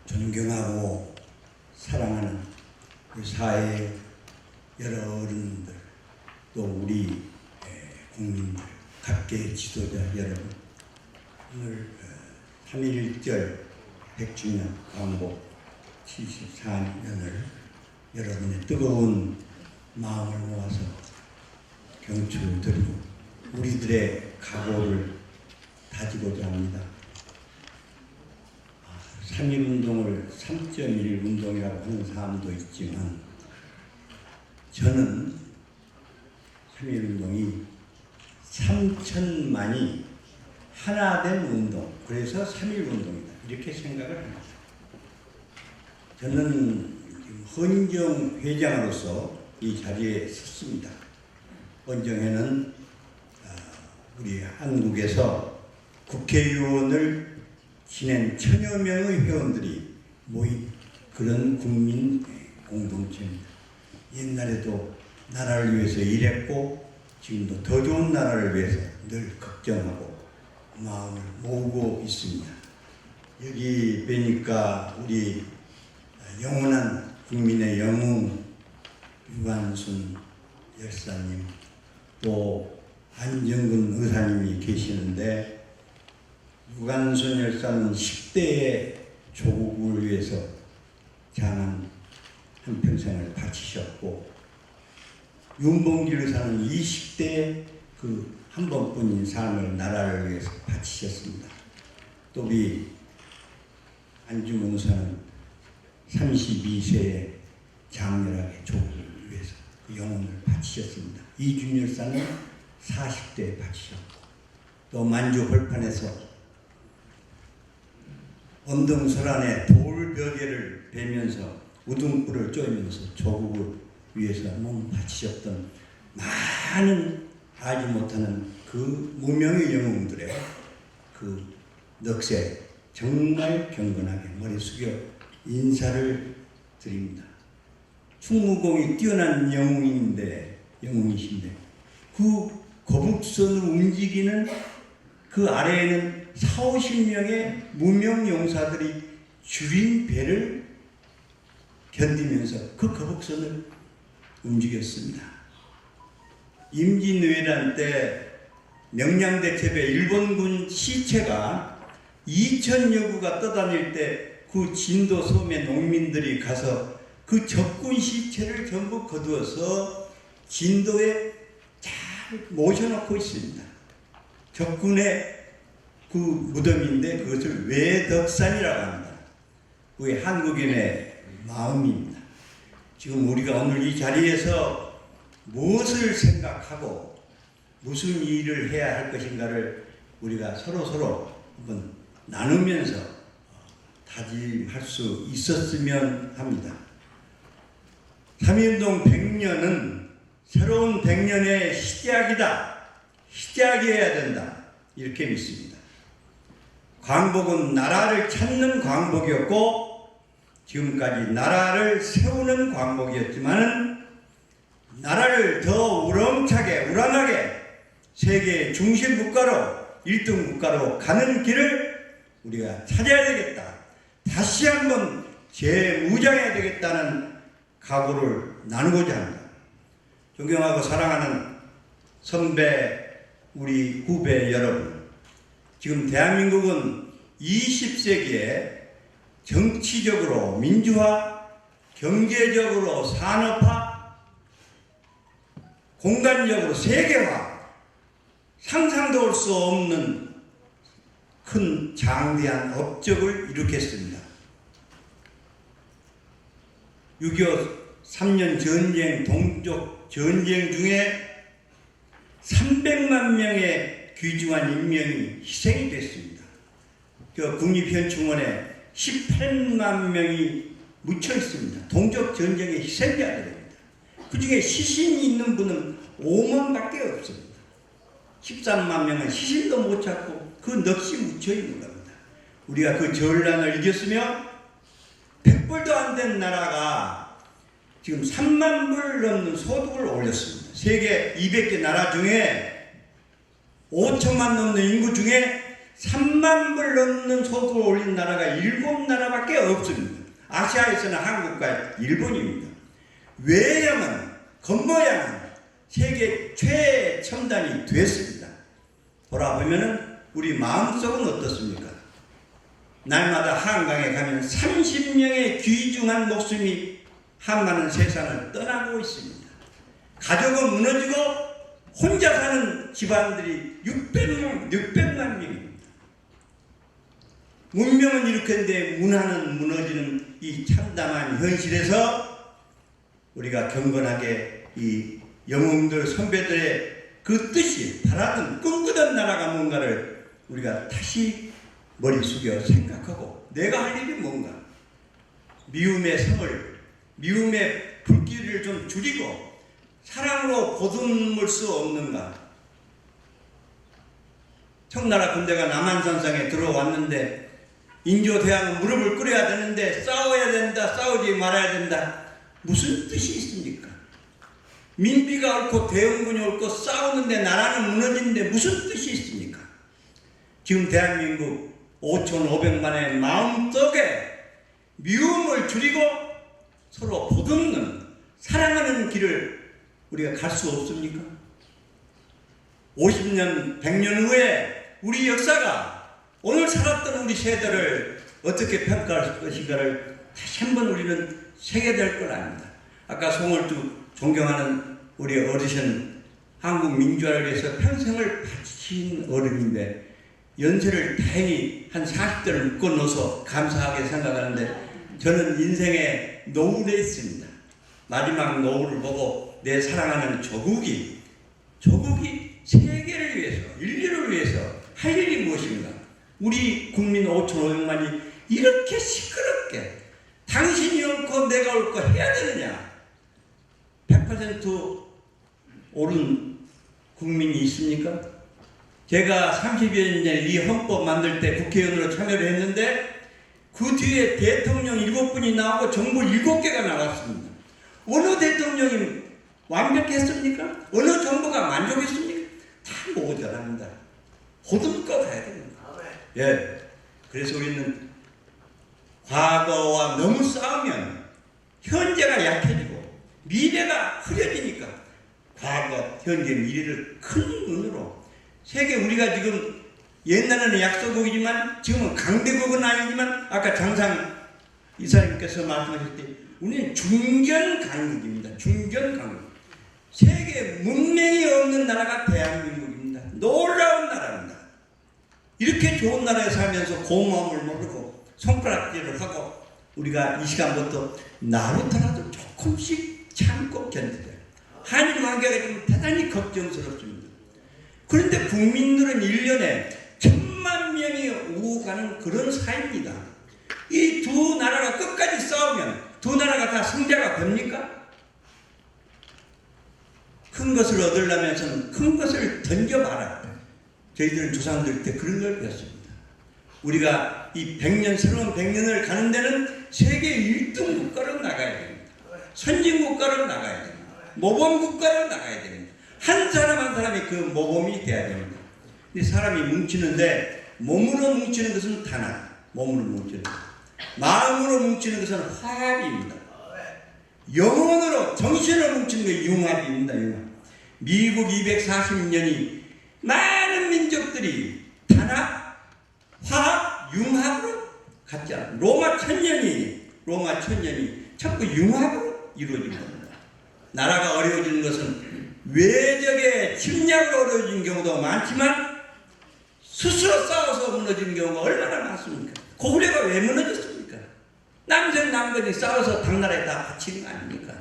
존경하고 사랑하는 우리 사회 여러 어른들 또 우리 국민들 각계 지도자 여러분 오늘 3.1절 100주년 광복 74년을 여러분의 뜨거운 마음을 모아서 경축드리고 우리들의 각오를 다지고자 합니다. 3.1운동을 3.1 운동이라고 하는 사람도 있지만 저는 3.1운동이 3천만이 하나 된 운동, 그래서 3.1운동이다 이렇게 생각을 합니다. 저는 헌정 회장으로서 이 자리에 섰습니다. 헌정회는 우리 한국에서 국회의원을 지낸 천여 명의 회원들이 모인 그런 국민 공동체입니다. 옛날에도 나라를 위해서 일했고 지금도 더 좋은 나라를 위해서 늘 걱정하고 마음을 모으고 있습니다. 여기 뵈니까 우리 영원한 국민의 영웅 유관순 열사님 또 안정근 의사님이 계시는데 유관순 열사는 10대의 조국을 위해서 장한 한평생을 바치셨고 윤봉길 의사는 20대의 그 한 번뿐인 삶을 나라를 위해서 바치셨습니다. 또 우리 안중근 의사는 32세에 장렬하게 조국을 위해서 그 영혼을 바치셨습니다. 이준열 사는 40대에 바치셨고, 또 만주 벌판에서 언등설안에 돌벽에를 베면서 우등불을 쬐면서 조국을 위해서 몸 바치셨던 많은 알지 못하는 그 무명의 영웅들의 그 넋에 정말 경건하게 머리 숙여 인사를 드립니다. 충무공이 뛰어난 영웅이신데 그 거북선을 움직이는 그 아래에는 40~50명의 무명 용사들이 줄인 배를 견디면서 그 거북선을 움직였습니다. 임진왜란 때 명량대첩에 일본군 시체가 2,000여 구가 떠다닐 때 그 진도 섬의 농민들이 가서 그 적군 시체를 전부 거두어서 진도에 잘 모셔놓고 있습니다. 적군의 그 무덤인데 그것을 외덕산이라고 합니다. 그게 한국인의 마음입니다. 지금 우리가 오늘 이 자리에서 무엇을 생각하고 무슨 일을 해야 할 것인가를 우리가 서로 한번 나누면서 다짐할 수 있었으면 합니다. 3.1운동 100년은 새로운 100년의 시작이다. 시작이어야 된다. 이렇게 믿습니다. 광복은 나라를 찾는 광복이었고 지금까지 나라를 세우는 광복이었지만 나라를 더 우렁차게 우람하게 세계 중심 국가로 1등 국가로 가는 길을 우리가 찾아야 되겠다. 다시 한번 재무장해야 되겠다는 각오를 나누고자 합니다. 존경하고 사랑하는 선배, 우리 후배 여러분, 지금 대한민국은 20세기에 정치적으로 민주화, 경제적으로 산업화, 공간적으로 세계화, 상상도 할 수 없는 큰 장대한 업적을 일으켰습니다. 6.25 3년 전쟁, 동족 전쟁 중에 300만 명의 귀중한 인명이 희생이 됐습니다. 그 국립현충원에 18만 명이 묻혀 있습니다. 동족 전쟁의 희생자들입니다. 그 중에 시신이 있는 분은 5만밖에 없습니다. 13만 명은 시신도 못 찾고 그 넋이 묻혀 있는 겁니다. 우리가 그 전란을 이겼으며 100불도 안 된 나라가 지금 3만 불 넘는 소득을 올렸습니다. 세계 200개 나라 중에 5천만 넘는 인구 중에 3만 불 넘는 소득을 올린 나라가 7나라밖에 없습니다. 아시아에서는 한국과 일본입니다. 외형은 겉모양은 세계 최첨단이 됐습니다. 돌아보면은 우리 마음속은 어떻습니까? 날마다 한강에 가면 30명의 귀중한 목숨이 한많은 세상을 떠나고 있습니다. 가족은 무너지고 혼자 사는 집안들이 600만 명입니다. 문명은 이렇게인데 문화는 무너지는 이 참담한 현실에서 우리가 경건하게 이 영웅들 선배들의 그 뜻이 바라던 꿈꾸던 나라가 뭔가를 우리가 다시 머리 숙여 생각하고 내가 할 일이 뭔가, 미움의 성을, 미움의 불길을 좀 줄이고 사랑으로 보듬을 수 없는가. 청나라 군대가 남한산성에 들어왔는데 인조대왕은 무릎을 꿇어야 되는데 싸워야 된다, 싸우지 말아야 된다. 무슨 뜻이 있습니까? 민비가 옳고 대원군이 옳고 싸우는데 나라는 무너지는데 무슨 뜻이 있습니까? 지금 대한민국 5,500만의 마음속에 미움을 줄이고 서로 보듬는 사랑하는 길을 우리가 갈 수 없습니까? 50년, 100년 후에 우리 역사가 오늘 살았던 우리 세대를 어떻게 평가할 것인가를 다시 한번 우리는 새겨야 될 걸 압니다. 아까 송월두 존경하는 우리 어르신 한국 민주화를 위해서 평생을 바친 어른인데 연세를 다행히 한 40대를 묶어넣어서 감사하게 생각하는데 저는 인생의 노후에 있습니다. 마지막 노후를 보고 내 사랑하는 조국이 세계를 위해서, 인류를 위해서 할 일이 무엇인가? 우리 국민 5,500만이 이렇게 시끄럽게 당신이 옳고 내가 옳고 해야 되느냐? 100% 옳은 국민이 있습니까? 제가 30여 년 전에 이 헌법 만들 때 국회의원으로 참여를 했는데 그 뒤에 대통령 7분이 나오고 정부 7개가 나왔습니다. 어느 대통령이 완벽했습니까? 어느 정부가 만족했습니까? 다 모자랍니다. 호들갑 가야 됩니다. 예. 그래서 우리는 과거와 너무 싸우면 현재가 약해지고 미래가 흐려지니까 과거, 현재, 미래를 큰 눈으로 세계 우리가 지금 옛날에는 약소국이지만 지금은 강대국은 아니지만 아까 장상 이사님께서 말씀하실 때 우리는 중견 강국입니다. 중견 강국. 세계 문명이 없는 나라가 대한민국입니다. 놀라운 나라입니다. 이렇게 좋은 나라에 살면서 고마움을 모르고 손가락질을 하고 우리가 이 시간부터 나루터라도 조금씩 참고 견뎌요. 한일 관계가 좀 대단히 걱정스럽습니다. 그런데 국민들은 1년에 1,000만 명이 오고 가는 그런 사회입니다. 이 두 나라가 끝까지 싸우면 두 나라가 다 승자가 됩니까? 큰 것을 얻으려면서는 큰 것을 던져봐라. 저희들은 조상들 때 그런 걸 배웠습니다. 우리가 이 100년, 새로운 100년을 가는 데는 세계 1등 국가로 나가야 됩니다. 선진국가로 나가야 됩니다. 모범국가로 나가야 됩니다. 한 사람 한 사람이 그 모범이 돼야 됩니다. 이 사람이 뭉치는데 몸으로 뭉치는 것은 단합, 몸으로 뭉치는 것. 마음으로 뭉치는 것은 화합입니다. 영혼으로, 정신으로 뭉치는 것이 융합입니다. 융합. 미국 240년이 많은 민족들이 단합, 화합, 융합으로 갔지 않습니다. 로마 천년이 자꾸 융합으로 이루어진 겁니다. 나라가 어려워지는 것은 외적의 침략으로 어려워진 경우도 많지만 스스로 싸워서 무너지는 경우가 얼마나 많습니까? 고구려가 왜 무너졌습니까? 남색 남건이 싸워서 당나라에 다 바치는 거 아닙니까?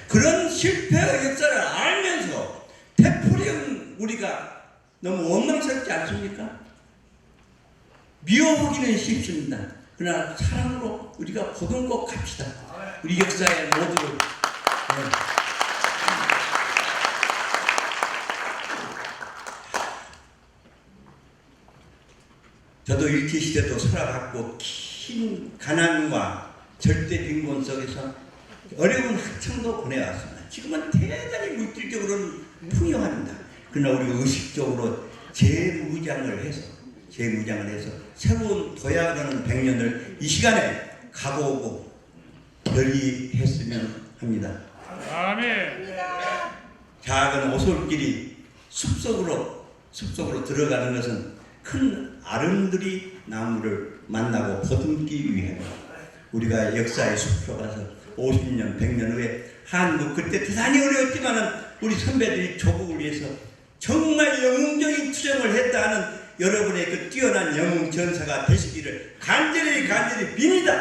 그런 실패의 역사를 알면서 되풀이한 우리가 너무 원망스럽지 않습니까? 미워보기는 쉽습니다. 그러나 사랑으로 우리가 보듬고 갑시다. 우리 역사의 모두를. 저도 일제시대도 살아봤고 긴 가난과 절대 빈곤 속에서 어려운 학창도 보내왔습니다. 지금은 대단히 물질적으로는 풍요합니다. 그러나 우리가 의식적으로 재무장을 해서 새로운 도약하는 100년을 이 시간에 가보고 열리했으면 합니다. 아멘. 작은 오솔길이 숲속으로 들어가는 것은 큰 아름드리 나무를 만나고 보듬기 위해입니다. 우리가 역사의 숲으로 가서 50년, 100년 후에 한국 그때 대단히 어려웠지만 우리 선배들이 조국을 위해서 정말 영웅적인 투쟁을 했다는 여러분의 그 뛰어난 영웅 전사가 되시기를 간절히 빕니다. 네,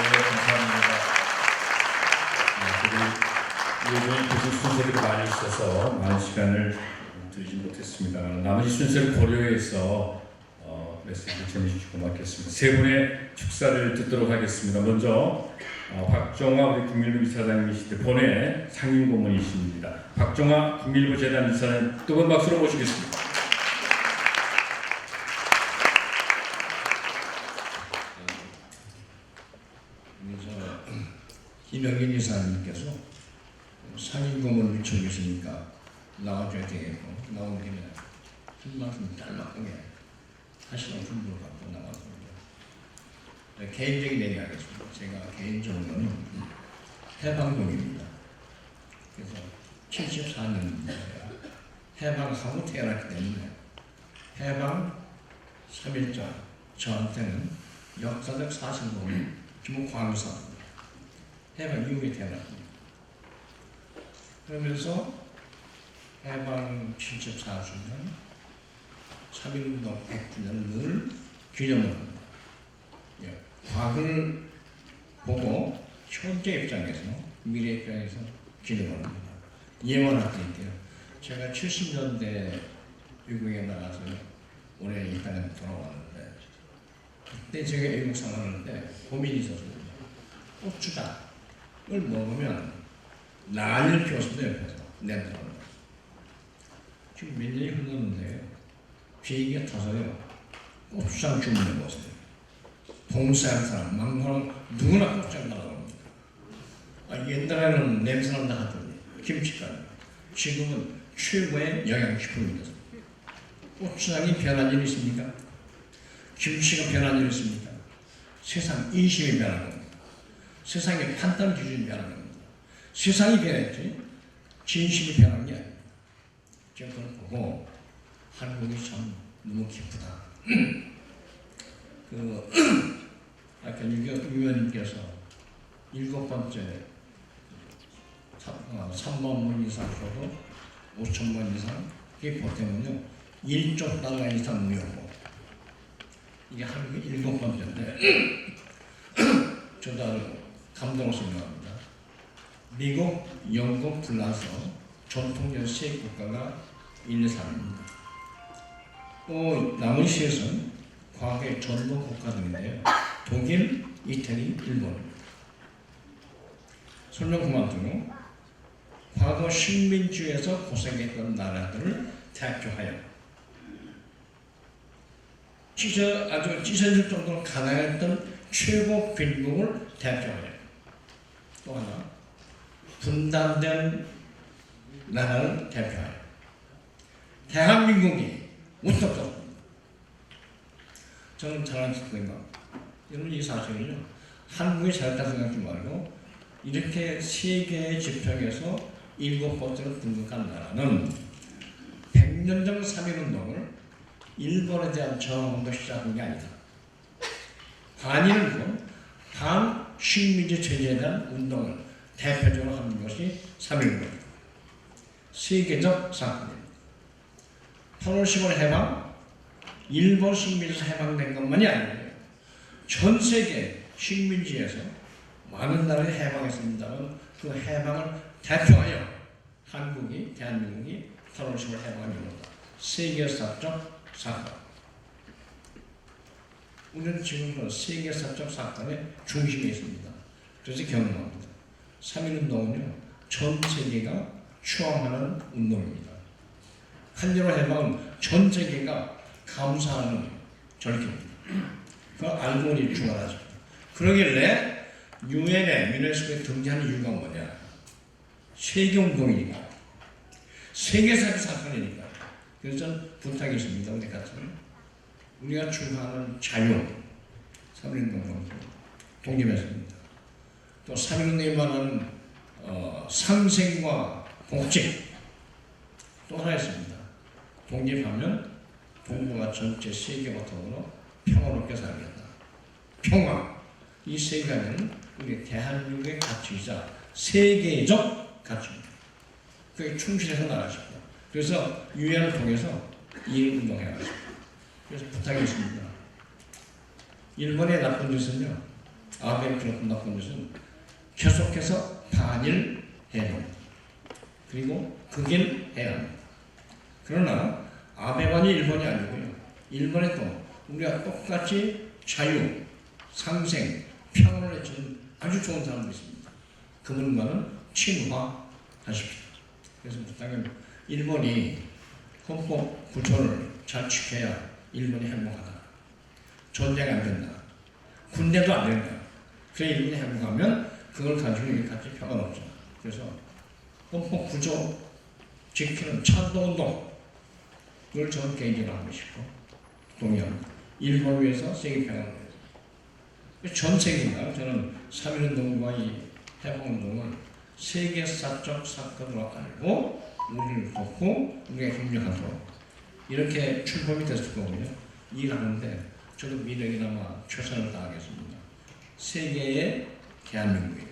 감사합니다. 요즘 무슨 순서들이 많이 있어서 많은 시간을 드리지 못했습니다. 나머지 순서를 고려해서 메시지를 전해주시고 마겠습니다. 세 분의 축사를 듣도록 하겠습니다. 먼저 박종화 우리 국민일보 이사장님이시대 본회 상임고문이십니다. 박종화 국민일보 재단 이사장 뜨거운 박수로 모시겠습니다. 김영균 이사님께서 상임고문을 요청해주시니까 나와줘야 되겠고 나온 김에 한 말씀 짤막하게 하시는 분을 갖고 나왔습니다. 개인적인 얘기 하겠습니다. 제가 개인적으로는 해방동입니다. 그래서 74년도에 해방하고 태어났기 때문에 해방 3.1절 저한테는 역사적 사실로는 김광사입니다. 해방 이후에 태어났습니다. 그러면서 해방 74주년, 3.1운동 100주년을 기념을 합니다. 예, 과거를 보고 현재 입장에서, 미래 입장에서 기념을 합니다. 예언할 때인데요. 제가 70년대 미국에 나가서 올해 이 땅에 돌아왔는데, 그때 제가 외국 생활하는데 고민이 있었습니다. 고추장을 먹으면 난리를 피웠습니다. 옆에서 냄새가. 지금 몇 년이 흘렀는데 비행기가 타서요 고추장 주문해 보세요. 봉사하는 사람, 막노랑 누구나 고추장 나갑니다. 옛날에는 냄새 난다 하더니 김치가루. 지금은 최고의 영양식품입니다. 고추장이 변한 일 있습니까? 김치가 변한 일 있습니까? 세상 인심이 변한 겁니다. 세상의 판단 기준이 변한 겁니다. 세상이 변했지 진심이 변한 게 아닙니다. 제가 그걸 보고 한국이 참 너무 기쁘다. 아까 유 의원님께서 7번째 3만 원 이상 줘도 5천만 이상 이게 보태면요 1조 달러 이상 무효고 이게 한국이 7번째인데 저도 아주 감동을 생각합니다. 미국, 영국 불러서 전통적 세 국가가 1, 2, 3입니다. 또 남은 시에서는 과거의 전범 국가들인데요. 독일, 이태리, 일본입니다. 설명 그만두고 과거 식민지에서 고생했던 나라들을 대표하여 아주 찢어질 정도로 가난했던 최고 빈국을 대표하여 또 하나 분단된 나라를 대표하여 대한민국이 우뚝졌습니다. 저는 잘한 생각. 여러분 이 사실은요 한국이 잘했다 생각하지 말고 이렇게 세계의 지평에서 7번째로 등극한 나라는 100년 전 3.1운동을 일본에 대한 저항으로 시작한 게 아니다. 반일은 반식민지 체제에 대한 운동을 대표적으로 하는 것이 3.1운동입니다. 세계적 사건입니다. 8월 10월 해방, 일본 식민지에서 해방된 것만이 아니에요. 전 세계 식민지에서 많은 나라들이 해방했습니다만 그 해방을 대표하여 한국이, 대한민국이 8월 10월 해방을 이뤘다. 세계사적 사건. 우리는 지금 그 세계사적 사건의 중심에 있습니다. 그래서 경험합니다. 3.1운동은요, 전 세계가 추앙하는 운동입니다. 한일호 해방은 전 세계가 감사하는 절기입니다. 그걸 알고 보니 주관하십니다. 그러길래 유엔에 유네스코에 등재하는 이유가 뭐냐? 세계운동이니까. 세계사적 사건이니까. 그래서 저는 부탁이 있습니다. 우리 같은 우리가 추구하는 자유, 3.1운동 독립했습니다. 또 3.1운동이 말하는 상생과 복지 또 하나 있습니다. 독립하면 동북아 전체 세계 바탕으로 평화롭게 살겠다. 평화. 이 세 가지는 우리 대한민국의 가치이자 세계적 가치입니다. 그게 충실해서 나가십니다. 그래서 유엔을 통해서 이 운동에 나가십니다. 그래서 부탁이 있습니다. 일본의 나쁜 짓은요, 아베 그런 나쁜 짓은 계속해서 반일 해야 됩니다. 그리고 극일 해야 합니다. 그러나 아베만이 일본이 아니고요. 일본에도 우리가 똑같이 자유, 상생, 평화를 외치는 아주 좋은 사람들이 있습니다. 그분과는 친화하십시오. 그래서 부탁은 일본이 헌법 구조를 잘 지켜야 일본이 행복하다. 전쟁 안 된다. 군대도 안 된다. 그래 일본이 행복하면 그걸 가지고 우리 같이 평화롭죠. 그래서 헌법 구조 지키는 찬도운동 그걸 저는 개인적으로 하고 싶고 동의합니다. 일본을 위해서 세계 평화를 위해서 전 세계가 저는 3.1운동과 이 해방운동을 세계사적 사건으로 알고 우리를 돕고 우리가 협력하도록 이렇게 출범이 됐을 거거든요. 일하는데 저도 미래에나마 최선을 다하겠습니다. 세계의 대한민국입니다.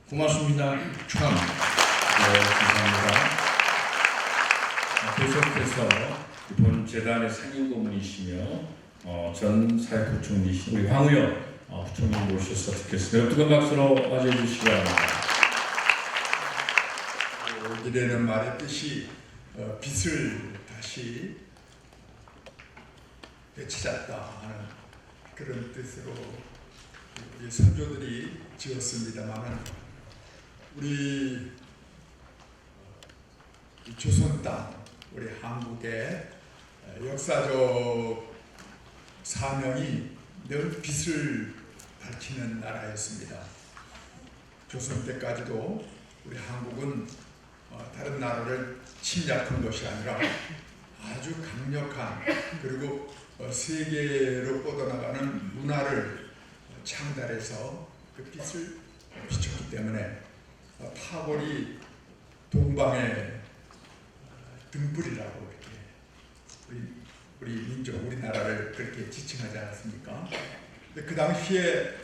고맙습니다. 축하합니다. 감사합니다. 계속해서 본 재단의 상임 고문이시며 전 사회부총리이신 우리 황우영 부총리 모셔서 듣겠습니다. 뜨거운 박수로 맞이해 주시기 바랍니다. 이래는 말했듯이 빛을 다시 되찾았다 하는 그런 뜻으로 우리 선조들이 지었습니다만은 우리 조선 땅, 우리 한국의 역사적 사명이 늘 빛을 밝히는 나라였습니다. 조선 때까지도 우리 한국은 다른 나라를 침략한 것이 아니라 아주 강력한 그리고 세계로 뻗어나가는 문화를 창달해서 그 빛을 비췄기 때문에 타골이 동방의 등불이라고 이렇게 우리 민족, 우리나라를 그렇게 지칭하지 않았습니까? 근데 그 당시에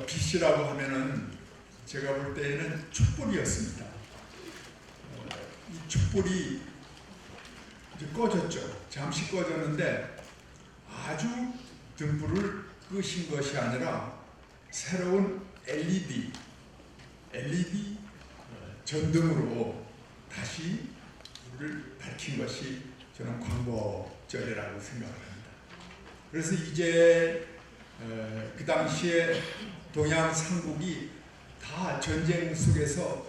빛이라고 하면은 제가 볼 때에는 촛불이었습니다. 이 촛불이 이제 꺼졌죠. 잠시 꺼졌는데 아주 등불을 끄신 것이 아니라 새로운 LED 전등으로 다시 불을 밝힌 것이 저는 광복절이라고 생각을 합니다. 그래서 이제 그 당시에 동양 삼국이 다 전쟁 속에서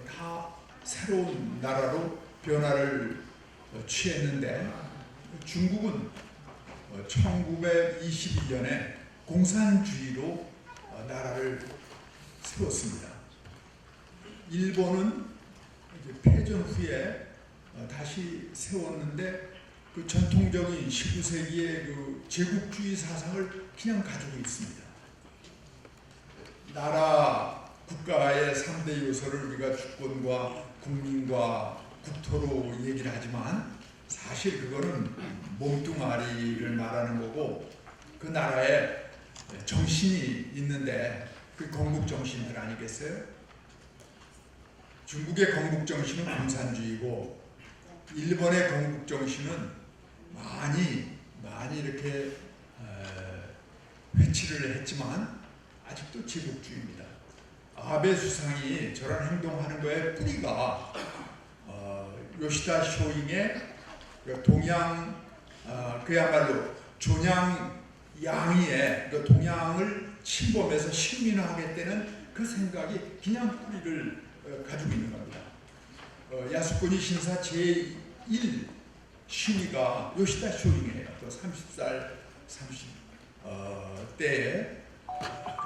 다 새로운 나라로 변화를 취했는데 중국은 1922년에 공산주의로 나라를 세웠습니다. 일본은 이제 패전 후에 다시 세웠는데 그 전통적인 19세기의 그 제국주의 사상을 그냥 가지고 있습니다. 나라, 국가의 3대 요소를 우리가 주권과 국민과 국토로 얘기를 하지만 사실 그거는 몸뚱아리를 말하는 거고 그 나라에 정신이 있는데 그 건국정신들 아니겠어요? 중국의 건국정신은 공산주의고 일본의 건국정신은 많이 이렇게 회치를 했지만 아직도 제국주의입니다. 아베 수상이 저런 행동하는 거에 뿌리가 요시다 쇼잉의 동양 그야말로 존양 양의의 그 동양을 침범해서 식민화하겠다는 그 생각이 그냥 뿌리를 가지고 있는 겁니다. 야스쿠니 신사 제1 신의가 요시다 쇼잉이에요. 또 30살 때에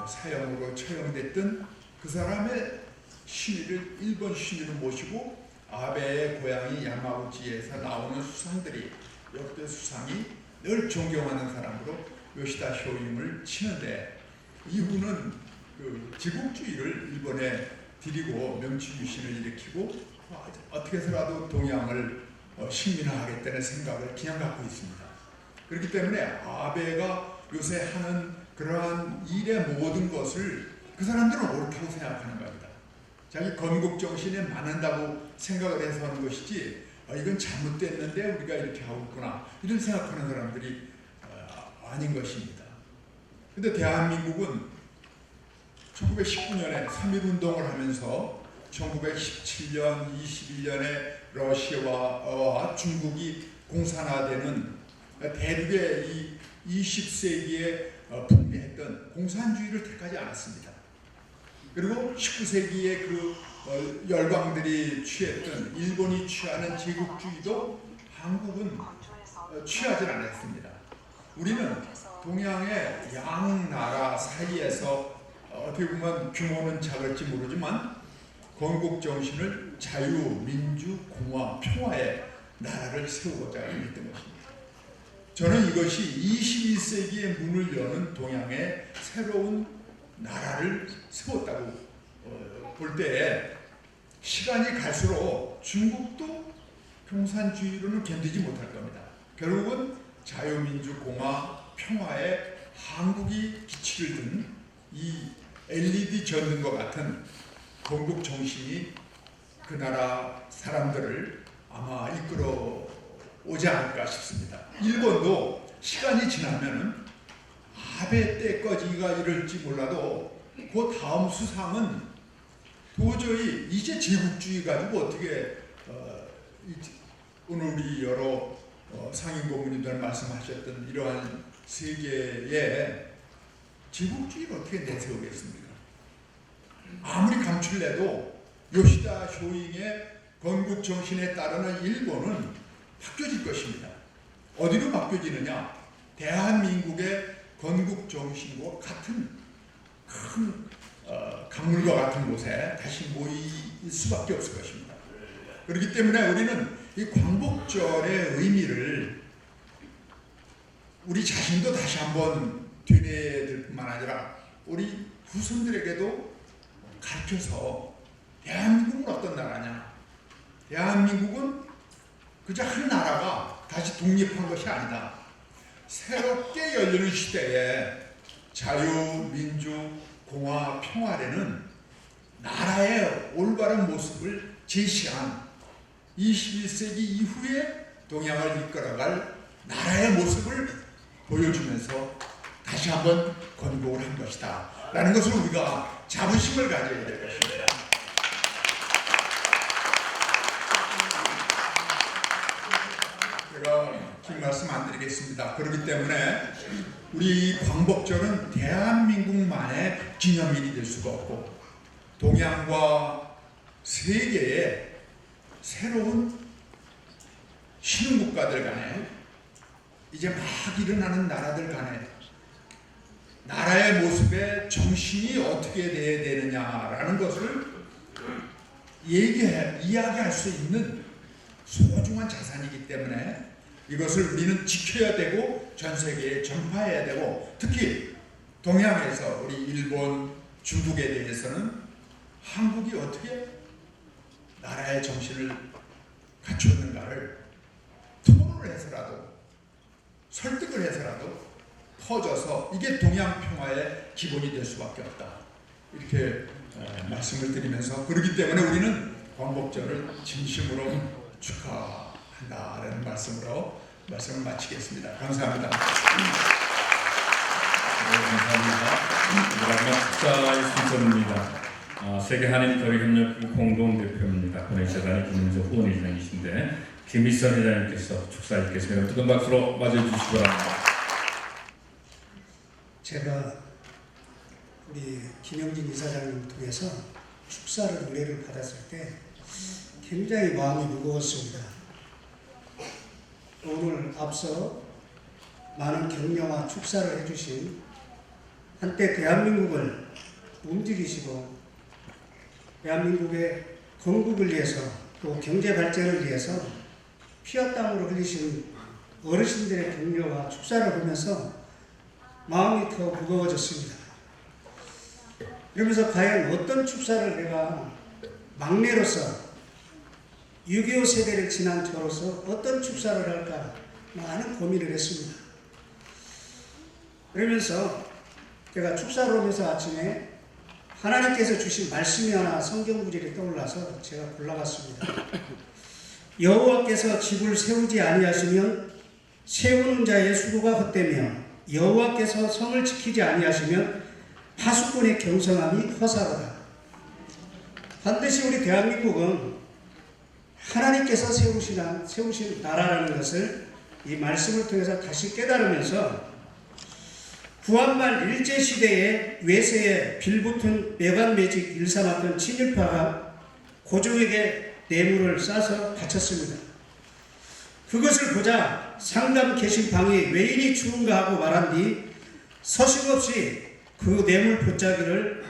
사형으로 처형됐던 그 사람의 신의를 일본 신의로 모시고 아베의 고향이 야마구치에서 나오는 수상들이 역대 수상이 늘 존경하는 사람으로 요시다 쇼잉을 치는데 이후는 그 제국주의를 일본에 들이고 명치유신을 일으키고 어떻게 해서라도 동양을 식민화하겠다는 생각을 그냥 갖고 있습니다. 그렇기 때문에 아베가 요새 하는 그러한 일의 모든 것을 그 사람들은 옳다고 생각하는 겁니다. 자기 건국정신에 맞는다고 생각을 해서 하는 것이지 이건 잘못됐는데 우리가 이렇게 하고 있구나 이런 생각하는 사람들이 아닌 것입니다. 근데 대한민국은 1919년에 3.1운동을 하면서 1917년, 21년에 러시아와 중국이 공산화되는 대륙의 이 20세기에 풍미했던 공산주의를 택하지 않았습니다. 그리고 19세기에 그 열강들이 취했던 일본이 취하는 제국주의도 한국은 취하지 않았습니다. 우리는 동양의 양나라 사이에서 어떻게 보면 규모는 작을지 모르지만 건국정신을 자유, 민주, 공화, 평화의 나라를 세우고자 했던 것입니다. 저는 이것이 21세기의 문을 여는 동양의 새로운 나라를 세웠다고 볼 때에 시간이 갈수록 중국도共産주의로는 견디지 못할 겁니다. 결국은 자유민주, 공화, 평화의 한국이 기치를 든 이 LED 전등과 같은 건국 정신이 그 나라 사람들을 아마 이끌어 오지 않을까 싶습니다. 일본도 시간이 지나면은 아베 때까지가 이럴지 몰라도 그 다음 수상은 도저히 이제 제국주의 가지고 어떻게 오늘 우리 여러 상임 고문님들 말씀하셨던 이러한 세계에 제국주의를 어떻게 내세우겠습니까? 아무리 감출래도 요시다 쇼잉의 건국 정신에 따르는 일본은 바뀌어질 것입니다. 어디로 바뀌어지느냐? 대한민국의 건국 정신과 같은 큰 강물과 같은 곳에 다시 모일 수밖에 없을 것입니다. 그렇기 때문에 우리는 이 광복절의 의미를 우리 자신도 다시 한번 되뇌야 될 뿐만 아니라 우리 후손들에게도 가르쳐서 대한민국은 어떤 나라냐? 대한민국은 그저 한 나라가 다시 독립한 것이 아니다. 새롭게 열리는 시대에 자유, 민주, 공화, 평화라는 나라의 올바른 모습을 제시한 21세기 이후에 동양을 이끌어갈 나라의 모습을 보여주면서 다시 한번 건국을 한 것이다 라는 것을 우리가 자부심을 가져야 될 것입니다. 제가 긴 말씀 안 드리겠습니다. 그렇기 때문에 우리 광복절은 대한민국만의 기념일이 될 수가 없고 동양과 세계의 새로운 신흥국가들 간에 이제 막 일어나는 나라들 간에 나라의 모습에 정신이 어떻게 돼야 되느냐라는 것을 이야기할 수 있는 소중한 자산이기 때문에 이것을 우리는 지켜야 되고 전 세계에 전파해야 되고 특히 동양에서 우리 일본, 중국에 대해서는 한국이 어떻게 나라의 정신을 갖추었는가를 토론을 해서라도 설득을 해서라도 퍼져서 이게 동양 평화의 기본이 될 수밖에 없다. 이렇게 말씀을 드리면서 그렇기 때문에 우리는 광복절을 진심으로 축하한다라는 말씀으로 말씀을 마치겠습니다. 감사합니다. 네, 감사합니다. 마지막 축사의 순서입니다. 세계 한인 교류협력 공동대표입니다. 본회의재단의 김민조 후원회장이신데 김희선 회장님께서 축사 읽겠습니다. 뜨거운 박수로 맞이해주시기 바랍니다. 제가 우리 김영진 이사장님 통해서 축사를 의뢰를 받았을 때 굉장히 마음이 무거웠습니다. 오늘 앞서 많은 격려와 축사를 해주신 한때 대한민국을 움직이시고 대한민국의 건국을 위해서 또 경제 발전을 위해서 피와 땀으로 흘리신 어르신들의 격려와 축사를 보면서 마음이 더 무거워졌습니다. 그러면서 과연 어떤 축사를 내가 막내로서 6.25 세대를 지난 저로서 어떤 축사를 할까 많은 고민을 했습니다. 그러면서 제가 축사를 오면서 아침에 하나님께서 주신 말씀이 하나 성경 구절이 떠올라서 제가 골라봤습니다. 여호와께서 집을 세우지 아니하시면 세우는 자의 수고가 헛되며 여호와께서 성을 지키지 아니하시면 파수꾼의 경성함이 허사로다. 반드시 우리 대한민국은 하나님께서 세우신 나라라는 것을 이 말씀을 통해서 다시 깨달으면서 구한말 일제시대에 외세에 빌붙은 매관매직 일삼았던 친일파가 고종에게 뇌물을 싸서 바쳤습니다. 그것을 보자 상담 계신 방이 왜 이리 추운가 하고 말한 뒤 서슴없이 그 뇌물 보자기를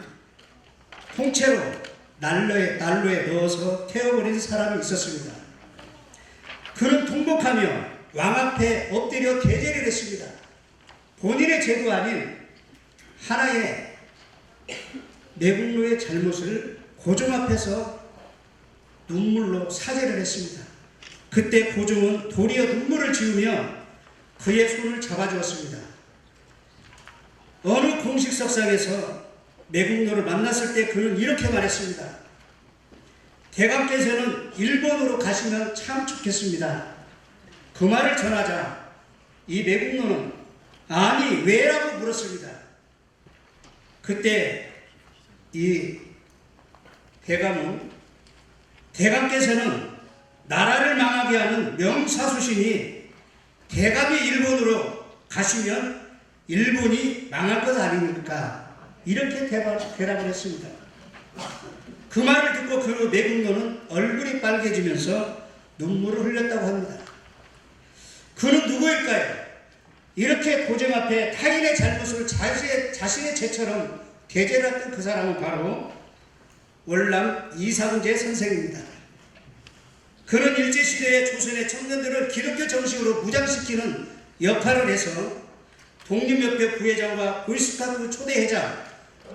통째로 난로에 넣어서 태워버린 사람이 있었습니다. 그는 통곡하며 왕 앞에 엎드려 대제를 했습니다. 본인의 죄도 아닌 하나의 내국노의 잘못을 고종 앞에서 눈물로 사죄를 했습니다. 그때 고종은 도리어 눈물을 지으며 그의 손을 잡아주었습니다. 어느 공식석상에서 매국노를 만났을 때 그는 이렇게 말했습니다. 대감께서는 일본으로 가시면 참 좋겠습니다. 그 말을 전하자 이 내국노는 아니 왜라고 물었습니다. 그때 이 대감은 대감께서는 나라를 망하게 하는 명사수신이 대감이 일본으로 가시면 일본이 망할 것 아닙니까? 이렇게 대답을 했습니다. 그 말을 듣고 그 내국노는 얼굴이 빨개지면서 눈물을 흘렸다고 합니다. 그는 누구일까요? 이렇게 고정 앞에 타인의 잘못을 자신의 죄처럼 대죄했던 그 사람은 바로 월남 이상제 선생입니다. 그는 일제시대의 조선의 청년들을 기독교 정식으로 무장시키는 역할을 해서 독립협회 부회장과 보이스카우트 초대회장,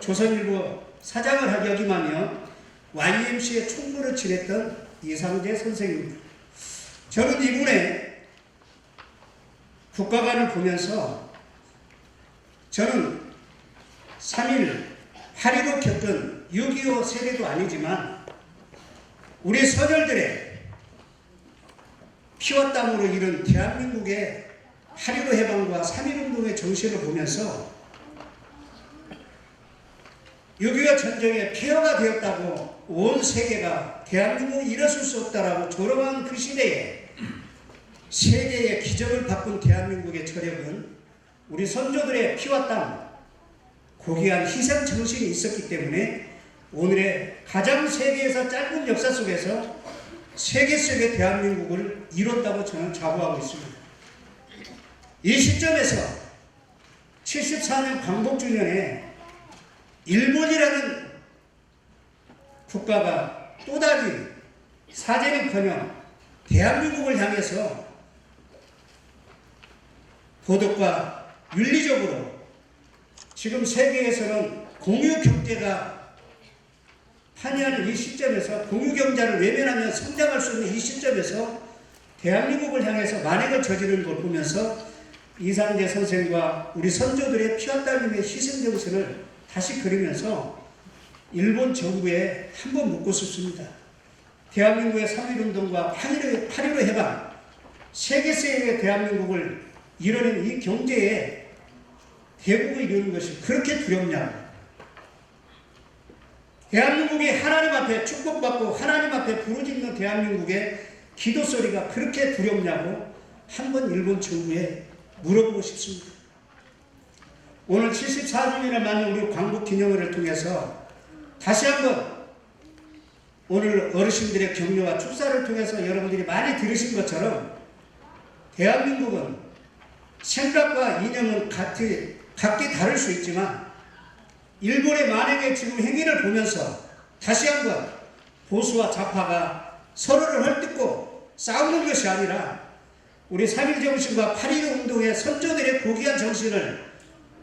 조선일보 사장을 역임하며 YMCA 총무를 지냈던 이상제 선생입니다. 저는 이분의 국가관을 보면서 저는 3.1, 8.15 겪은 6.25 세대도 아니지만 우리 선열들의 피와 땀으로 이룬 대한민국의 8.15 해방과 3.1운동의 정신을 보면서 6.25 전쟁의 폐허가 되었다고 온 세계가 대한민국이 일어설 수 없다라고 조롱한 그 시대에 세계의 기적을 바꾼 대한민국의 저력은 우리 선조들의 피와 땀, 고귀한 희생 정신이 있었기 때문에 오늘의 가장 세계에서 짧은 역사 속에서 세계 속의 대한민국을 이뤘다고 저는 자부하고 있습니다. 이 시점에서 74년 광복주년에 일본이라는 국가가 또다시 사죄는커녕 대한민국을 향해서 도덕과 윤리적으로 지금 세계에서는 공유경제가 판이하는 이 시점에서 공유경제를 외면하며 성장할 수 있는 이 시점에서 대한민국을 향해서 만행을 저지르는 걸 보면서 이상제 선생과 우리 선조들의 피와 땀의 희생정신을 다시 그리면서 일본 정부에 한번 묻고 싶습니다. 대한민국의 3.1운동과 8.15 해방, 세계세의 대한민국을 이뤄낸 이 경제에 대국을 이루는 것이 그렇게 두렵냐고. 대한민국이 하나님 앞에 축복받고 하나님 앞에 부르짖는 대한민국의 기도 소리가 그렇게 두렵냐고 한번 일본 정부에 물어보고 싶습니다. 오늘 74주년을 맞는 우리 광복 기념회를 통해서 다시 한번 오늘 어르신들의 격려와 축사를 통해서 여러분들이 많이 들으신 것처럼 대한민국은 생각과 이념은 각기 다를 수 있지만 일본의 만행의 지금 행위를 보면서 다시 한번 보수와 좌파가 서로를 헐뜯고 싸우는 것이 아니라 우리 3.1 정신과 8.15 운동의 선조들의 고귀한 정신을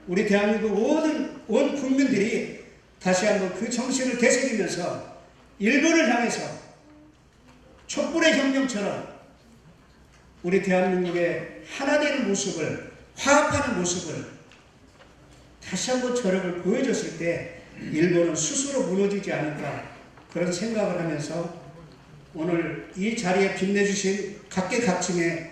우리 대한민국 온 국민들이 다시 한번 그 정신을 되새기면서 일본을 향해서 촛불의 혁명처럼 우리 대한민국의 하나 되는 모습을, 화합하는 모습을 다시 한번 저력을 보여줬을 때 일본은 스스로 무너지지 않을까 그런 생각을 하면서 오늘 이 자리에 빛내주신 각계각층의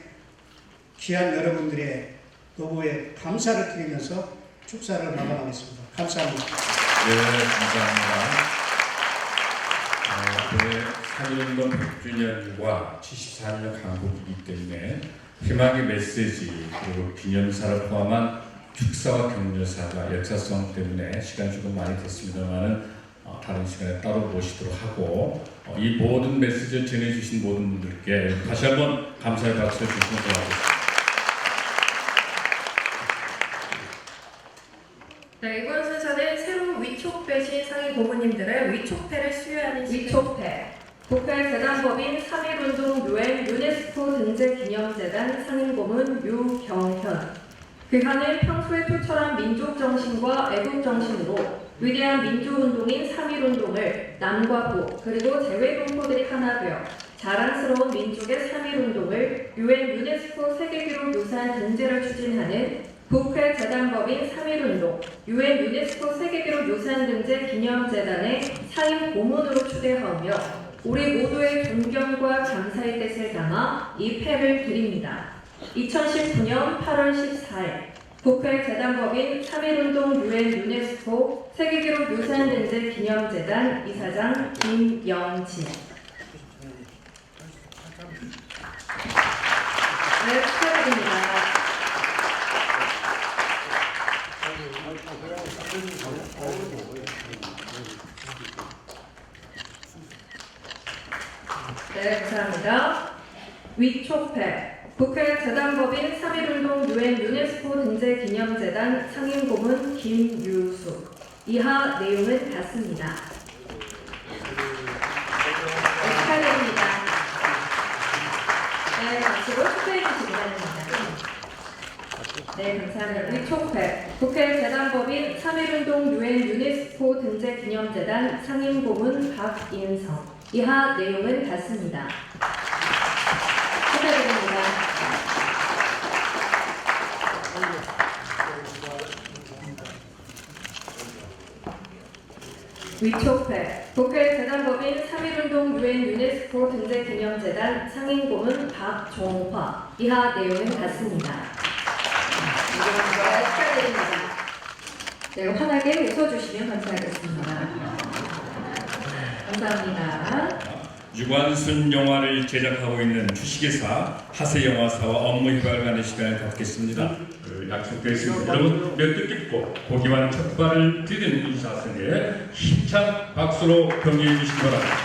귀한 여러분들의 노고에 감사를 드리면서 축사를 마감하겠습니다. 감사합니다. 네, 감사합니다. 올해 3.1운동 100주년과 74년 강국이기 때문에 희망의 메시지 그리고 기념사를 포함한 축사와 격려사가 역사성 때문에 시간이 조금 많이 됐습니다만은 다른 시간에 따로 모시도록 하고 이 모든 메시지를 전해주신 모든 분들께 다시 한번 감사의 박수를 주시면 고맙겠습니다. 네, 이번 순서는 새로운 위촉배신 상임 고모님들의 위촉패를 수여하는 위촉패. 국가재단법인 3.1운동 유엔 유네스코 등재기념재단 상임고문 유경현. 그간은 평소에 투철한 민족정신과 애국정신으로 위대한 민주운동인 3.1운동을 남과 북 그리고 재외동포들이 하나 되어 자랑스러운 민족의 3.1운동을 유엔 유네스코 세계기록유산 등재를 추진하는 국회 재단법인 3.1운동 유엔 유네스코 세계기록유산 등재 기념재단의 상임 고문으로 추대하며 우리 모두의 존경과 감사의 뜻을 담아 이 패를 드립니다. 2019년 8월 14일 국회 재단법인 3.1운동 UN 유네스코 세계기록 유산 등재 기념재단 이사장 김영진. 네, 축하드립니다. 네, 감사합니다. 위촉패 국회 재단법인 3.1운동 UN 유네스코 등재 기념재단 상임고문 김유숙. 이하 내용은 같습니다. 네, 축하드립니다. 네, 박수로 축하해 주시기 바랍니다. 네, 감사합니다. 위촉패 국회 재단법인 3.1운동 UN 유네스코 등재 기념재단 상임고문 박인성. 이하 내용은 같습니다. 축하드립니다. 위촉패 국회 재단법인 3.1운동 UN 유네스코 등재 기념재단 상임고문 박종화. 이하 내용은 같습니다. 네, 축하드립니다. 네, 환하게 웃어주시면 감사하겠습니다. 감사합니다. 유관순 영화를 제작하고 있는 주식회사 하세영화사와 업무 협약을 하는 시간을 갖겠습니다. 약속되어 있습니다. 여러분 몇 뜻깊고 고귀한 첫발을 디딘 인사선에 힘찬 박수로 격려해 주시기 바랍니다.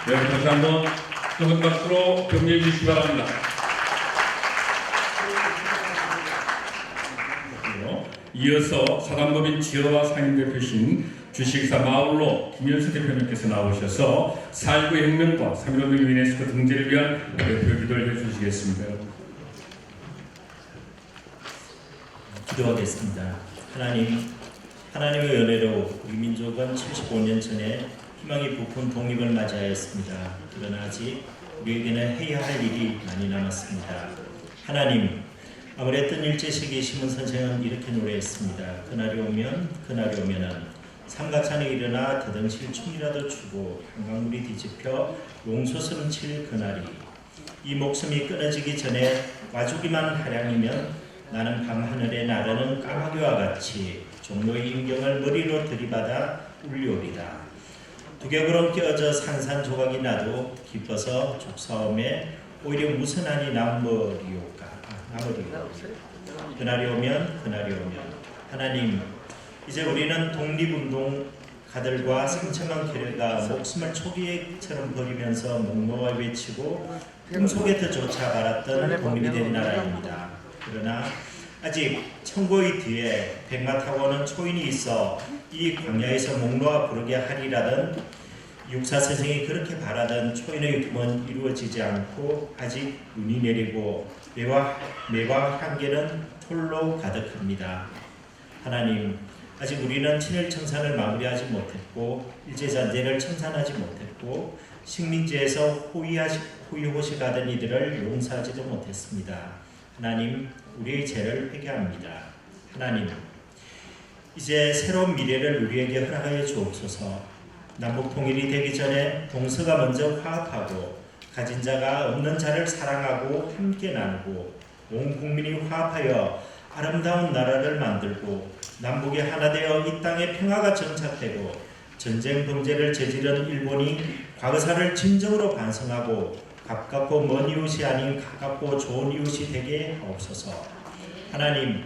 네, 다시 한번 뜨거운 박수로 격려해 주시기 바랍니다. 이어서 사단법인 지어와 상임대표신 주식회사 마울로 김현수 대표님께서 나오셔서 4.19 혁명과 3.1운동 유네스코 등재를 위한 대표 기도를 해주시겠습니다. 기도하겠습니다. 하나님의 은혜로 우리 민족은 75년 전에 희망이 부푼 독립을 맞이하였습니다. 그러나 아직 우리에게는 해야 할 일이 많이 남았습니다. 하나님, 아무랬던 일제시기 신문 선생은 이렇게 노래했습니다. 그날이 오면은 삼각산에 일어나 더덩실 춤이라도 추고 한강물이 뒤집혀 용솟음 칠 그날이 이 목숨이 끊어지기 전에 와주기만 하량이면 나는 밤하늘에 나르는 까마귀와 같이 종로의 임경을 머리로 들이받아 울려오리다. 두겹으로 끼어져 산산조각이 나도 기뻐서 족사오매 오히려 무슨 한이 남으리오까. 그날이 오면 하나님, 이제 우리는 독립운동가들과 상처만 캐려가 목숨을 초기처럼 버리면서 목놓아 외치고 꿈속에서조차 바랐던 독립이 된 나라입니다. 그러나 아직 천고의 뒤에 백마 타고 오는 초인이 있어 이 광야에서 목놓아 부르게 하리라던 육사선생이 그렇게 바라던 초인의 꿈은 이루어지지 않고 아직 눈이 내리고 매와 향기는 톨로 가득합니다. 하나님, 아직 우리는 친일청산을 마무리하지 못했고 일제잔재를 청산하지 못했고 식민지에서 호위호식하던 이들을 용서하지도 못했습니다. 하나님, 우리의 죄를 회개합니다. 하나님, 이제 새로운 미래를 우리에게 허락하여 주옵소서. 남북 통일이 되기 전에 동서가 먼저 화합하고 가진 자가 없는 자를 사랑하고 함께 나누고 온 국민이 화합하여 아름다운 나라를 만들고 남북이 하나 되어 이 땅에 평화가 정착되고 전쟁 범죄를 저지른 일본이 과거사를 진정으로 반성하고 가깝고 먼 이웃이 아닌 가깝고 좋은 이웃이 되게 하옵소서. 하나님,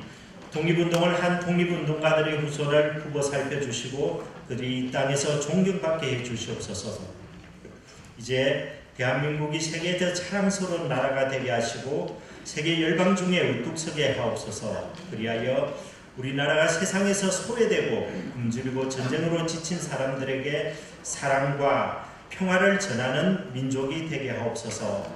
독립운동을 한 독립운동가들의 후손을 후보 살펴주시고 그들이 이 땅에서 존경받게 해주시옵소서. 이제 대한민국이 세계에 더 자랑스러운 나라가 되게 하시고 세계 열방 중에 우뚝 서게 하옵소서. 그리하여 우리나라가 세상에서 소외되고 굶주리고 전쟁으로 지친 사람들에게 사랑과 평화를 전하는 민족이 되게 하옵소서.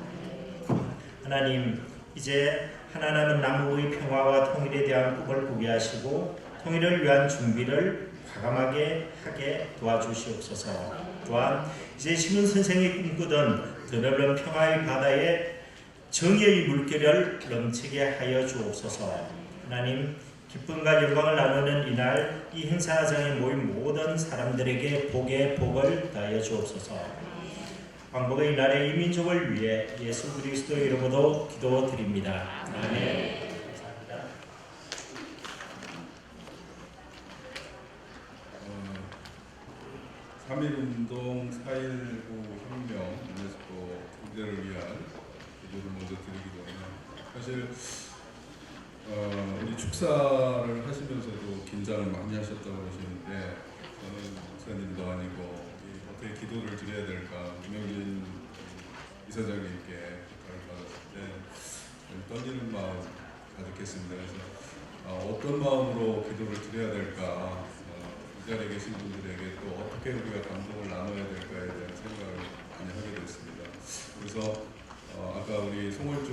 하나님, 이제 하나 남은 남북의 평화와 통일에 대한 꿈을 꾸게 하시고 통일을 위한 준비를 과감하게 하게 도와주시옵소서. 또한 이제 신문 선생이 꿈꾸던 드넓은 평화의 바다에 정의의 물결을 넘치게 하여 주옵소서. 하나님, 기쁨과 영광을 나누는 이날 이 행사장에 모인 모든 사람들에게 복에 복을 더하여 주옵소서. 광복의 이날에 이 민족을 위해 예수 그리스도의 이름으로 기도드립니다. 아멘. 3.1운동, 4.19 혁명, 유네스코 등대를 위한 기도를 먼저 드리기도 하며 사실 우리 축사를 하시면서도 긴장을 많이 하셨다고 하시는데 저는 목사님도 아니고 어떻게 기도를 드려야 될까 김영진 이사장님께 부탁을 받았을 때 떨리는 마음 가득했습니다. 그래서 어떤 마음으로 기도를 드려야 될까 이 자리에 계신 분들에게 또 어떻게 우리가 감동을 나눠야 될까에 대한 생각을 많이 하게 됐습니다. 그래서 아까 우리 송월주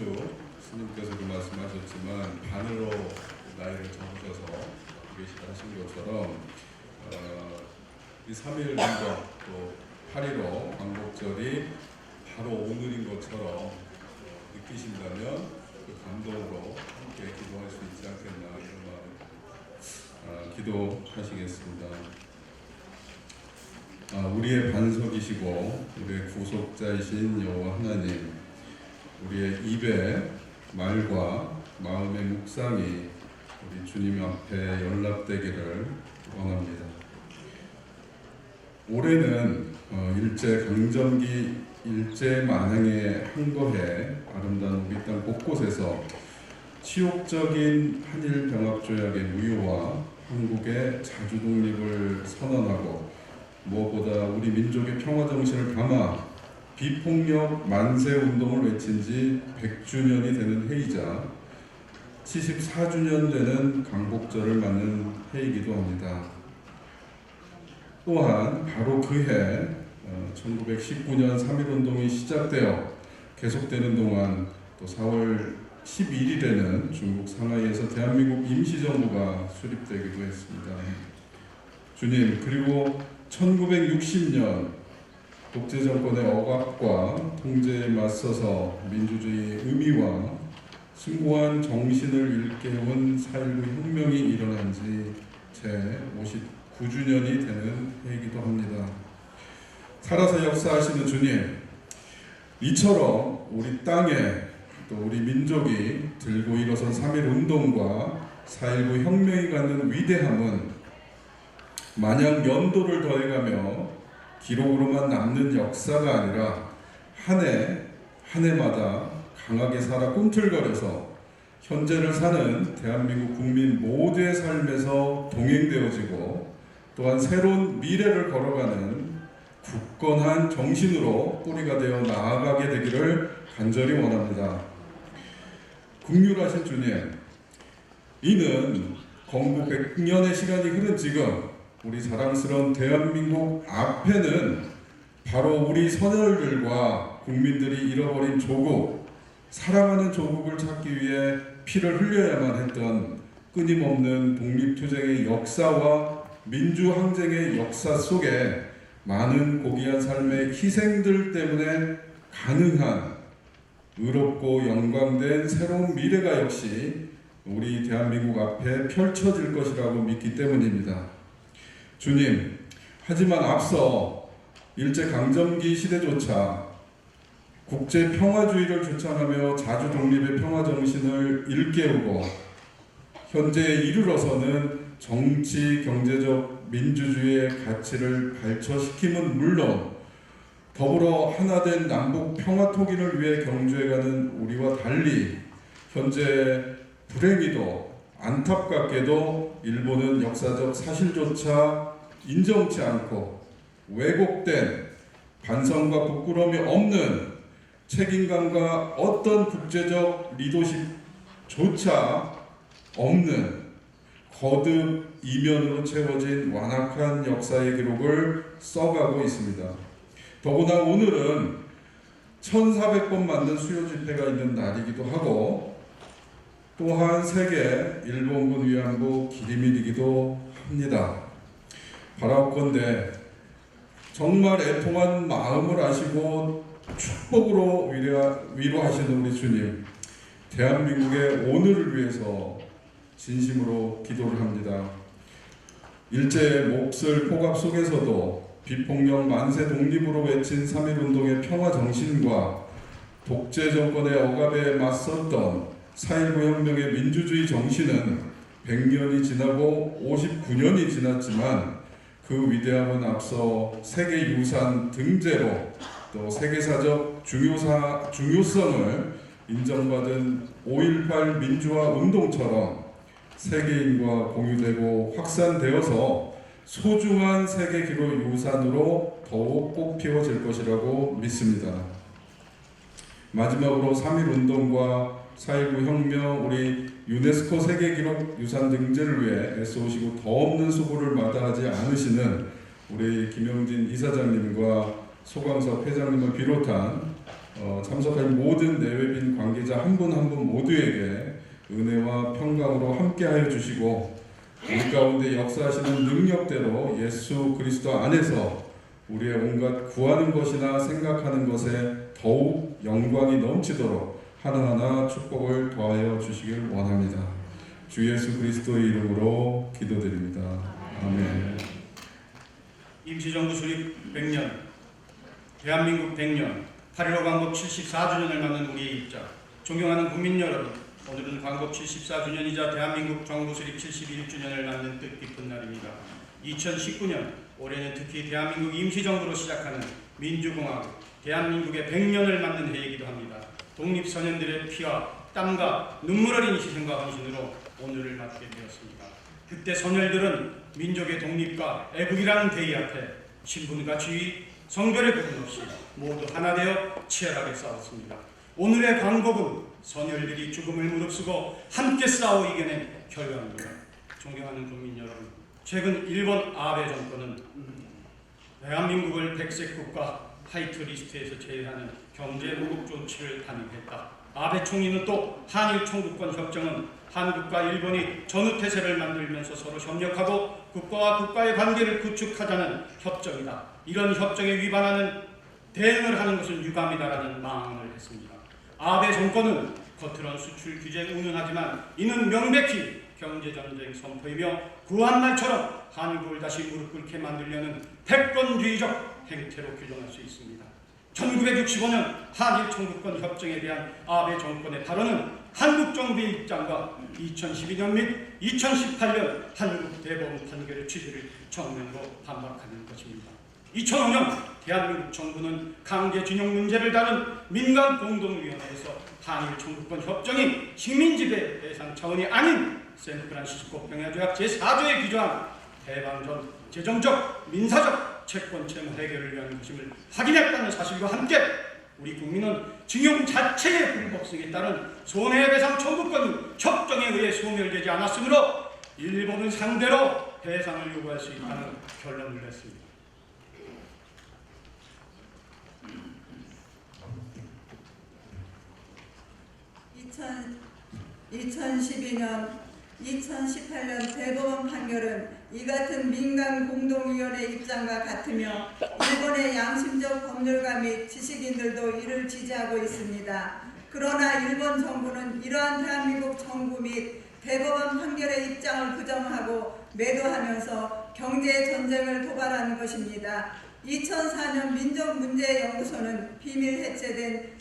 스님께서도 말씀하셨지만 반으로 나이를 적으셔서 계시다 하신 것처럼 이 3.1 운동 또 8.15 광복절이 바로 오늘인 것처럼 느끼신다면 그 감동으로 함께 기도할 수 있지 않겠나 이런 마음에 기도하시겠습니다. 우리의 반석이시고 우리의 구속자이신 여호와 하나님, 우리의 입의 말과 마음의 묵상이 우리 주님 앞에 연락되기를 원합니다. 올해는 일제 강점기 일제 만행에 항거해 아름다운 우리 땅 곳곳에서 치욕적인 한일 병합 조약의 무효와 한국의 자주 독립을 선언하고 무엇보다 우리 민족의 평화 정신을 담아 비폭력 만세 운동을 외친 지 100주년이 되는 해이자 74주년 되는 광복절을 맞는 해이기도 합니다. 또한 바로 그해 1919년 3.1운동이 시작되어 계속되는 동안 또 4월 11일에는 중국 상하이에서 대한민국 임시정부가 수립되기도 했습니다. 주님, 그리고 1960년 독재정권의 억압과 통제에 맞서서 민주주의의 의미와 숭고한 정신을 일깨운 4.19 혁명이 일어난 지 제 59주년이 되는 해이기도 합니다. 살아서 역사하시는 주님, 이처럼 우리 땅에 또 우리 민족이 들고 일어선 3.1운동과 4.19 혁명이 갖는 위대함은 마냥 연도를 더해가며 기록으로만 남는 역사가 아니라 한 해마다 강하게 살아 꿈틀거려서 현재를 사는 대한민국 국민 모두의 삶에서 동행되어지고 또한 새로운 미래를 걸어가는 굳건한 정신으로 뿌리가 되어 나아가게 되기를 간절히 원합니다. 긍휼하신 주님, 이는 건국 100년의 시간이 흐른 지금 우리 자랑스러운 대한민국 앞에는 바로 우리 선열들과 국민들이 잃어버린 조국, 사랑하는 조국을 찾기 위해 피를 흘려야만 했던 끊임없는 독립투쟁의 역사와 민주항쟁의 역사 속에 많은 고귀한 삶의 희생들 때문에 가능한 의롭고 영광된 새로운 미래가 역시 우리 대한민국 앞에 펼쳐질 것이라고 믿기 때문입니다. 주님, 하지만 앞서 일제강점기 시대조차 국제평화주의를 주창하며 자주독립의 평화정신을 일깨우고 현재에 이르러서는 정치, 경제적, 민주주의의 가치를 발전시킴은 물론 더불어 하나된 남북 평화통일을 위해 경주해가는 우리와 달리 현재 불행히도 안타깝게도 일본은 역사적 사실조차 인정치 않고 왜곡된 반성과 부끄러움이 없는 책임감과 어떤 국제적 리더십조차 없는 거듭 이면으로 채워진 완악한 역사의 기록을 써가고 있습니다. 더구나 오늘은 1400번 맞는 수요 집회가 있는 날이기도 하고 또한 세계 일본군 위안부 기림일이기도 합니다. 바라옵건대 정말 애통한 마음을 아시고 축복으로 위로하시는 우리 주님, 대한민국의 오늘을 위해서 진심으로 기도를 합니다. 일제의 몹쓸 폭압 속에서도 비폭력 만세 독립으로 외친 3.1운동의 평화 정신과 독재 정권의 억압에 맞섰던 4.19 혁명의 민주주의 정신은 100년이 지나고 59년이 지났지만 그 위대함은 앞서 세계유산 등재로 또 세계사적 중요성을 인정받은 5.18 민주화 운동처럼 세계인과 공유되고 확산되어서 소중한 세계 기록 유산으로 더욱 꽃피워질 것이라고 믿습니다. 마지막으로 3.1운동과 4.19 혁명, 우리 유네스코 세계기록 유산 등재를 위해 애써오시고 더 없는 수고를 마다하지 않으시는 우리 김영진 이사장님과 소강섭 회장님을 비롯한 참석할 모든 내외빈 관계자 한 분 한 분 모두에게 은혜와 평강으로 함께하여 주시고 우리 가운데 역사하시는 능력대로 예수 그리스도 안에서 우리의 온갖 구하는 것이나 생각하는 것에 더욱 영광이 넘치도록 하나하나 축복을 더하여 주시길 원합니다. 주 예수 그리스도의 이름으로 기도드립니다. 아멘. 임시정부 수립 100년, 대한민국 100년, 8.15 광복 74주년을 맞는 우리의 입장, 존경하는 국민 여러분, 오늘은 광복 74주년이자 대한민국 정부 수립 71주년을 맞는 뜻깊은 날입니다. 2019년, 올해는 특히 대한민국 임시정부로 시작하는 민주공화국, 대한민국의 100년을 맞는 해이기도 합니다. 독립선연들의 피와 땀과 눈물 어린 희생과 헌신으로 오늘을 맞게 되었습니다. 그때 선열들은 민족의 독립과 애국이라는 대의 앞에 신분과 지위, 성별의 구분 없이 모두 하나 되어 치열하게 싸웠습니다. 오늘의 광복은 선열들이 죽음을 무릅쓰고 함께 싸워 이겨낸 결과입니다. 존경하는 국민 여러분, 최근 일본 아베 정권은 대한민국을 백색 국가 화이트리스트에서 제외하는 경제 보복 조치를 단행했다. 아베 총리는 또 한일 청구권 협정은 한국과 일본이 전후태세를 만들면서 서로 협력하고 국가와 국가의 관계를 구축하자는 협정이다. 이런 협정에 위반하는 대응을 하는 것은 유감이다라는 망언을 했습니다. 아베 정권은 겉으로는 수출 규제 운운하지만 이는 명백히 경제전쟁 선포이며 구한 말처럼 한국을 다시 무릎 꿇게 만들려는 패권주의적 행태로 규정할 수 있습니다. 1965년 한일 청구권 협정에 대한 아베 정권의 발언은 한국 정부의 입장과 2012년 및 2018년 한국 대법원 판결의 취지를 정면으로 반박하는 것입니다. 2005년 대한민국 정부는 강제징용 문제를 다룬 민간공동위원회에서 한일 청구권 협정이 식민지배 대상 차원이 아닌 샌프란시스코 평야조약 제4조에 규정한 해방전 재정적, 민사적 채권 채무 해결을 위한 것임을 확인했다는 사실과 함께 우리 국민은 징용 자체의 불법성에 따른 손해배상 청구권이 협정에 의해 소멸되지 않았으므로 일본을 상대로 배상을 요구할 수 있다는 결론을 냈습니다. (2012년) 2018년 대법원 판결은 이 같은 민간공동위원회 입장과 같으며 일본의 양심적 법률가 및 지식인들도 이를 지지하고 있습니다. 그러나 일본 정부는 이러한 대한민국 정부 및 대법원 판결의 입장을 부정하고 매도하면서 경제전쟁을 도발하는 것입니다. 2004년 민족문제연구소는 비밀 해체된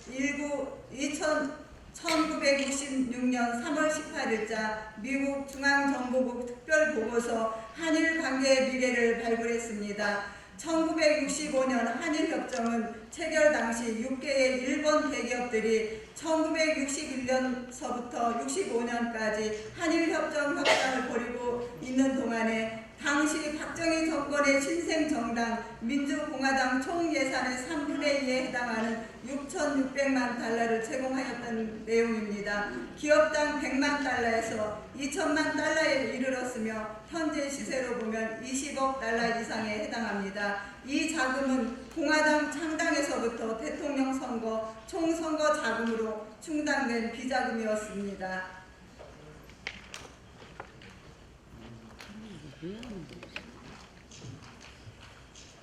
1966년 3월 18일자 미국 중앙정보국 특별보고서 한일관계의 미래를 발굴했습니다. 1965년 한일협정은 체결 당시 6개의 일본 대기업들이 1961년서부터 65년까지 한일협정 협상을 벌이고 있는 동안에 당시 박정희 정권의 신생정당 민주공화당 총 예산의 3분의 2에 해당하는 6,600만 달러를 제공하였던 내용입니다. 기업당 100만 달러에서 2천만 달러에 이르렀으며 현재 시세로 보면 20억 달러 이상에 해당합니다. 이 자금은 공화당 창당에서부터 대통령 선거, 총선거 자금으로 충당된 비자금이었습니다.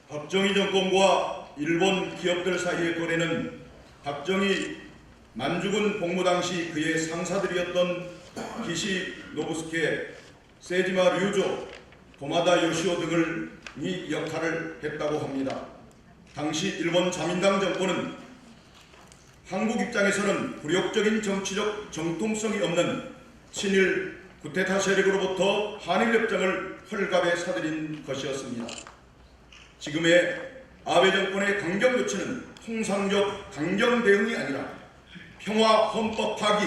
박정희 정권과 일본 기업들 사이의 거래는 박정희 만주군 복무 당시 그의 상사들이었던 기시노부스케, 세지마 류조, 도마다 요시오 등을 이 역할을 했다고 합니다. 당시 일본 자민당 정권은 한국 입장에서는 굴욕적인 정치적 정통성이 없는 친일 쿠데타 세력으로부터 한일협정을 헐갑에 사들인 것이었습니다. 지금의 아베 정권의 강경 조치는 통상적 강경 대응이 아니라 평화 헌법 파기,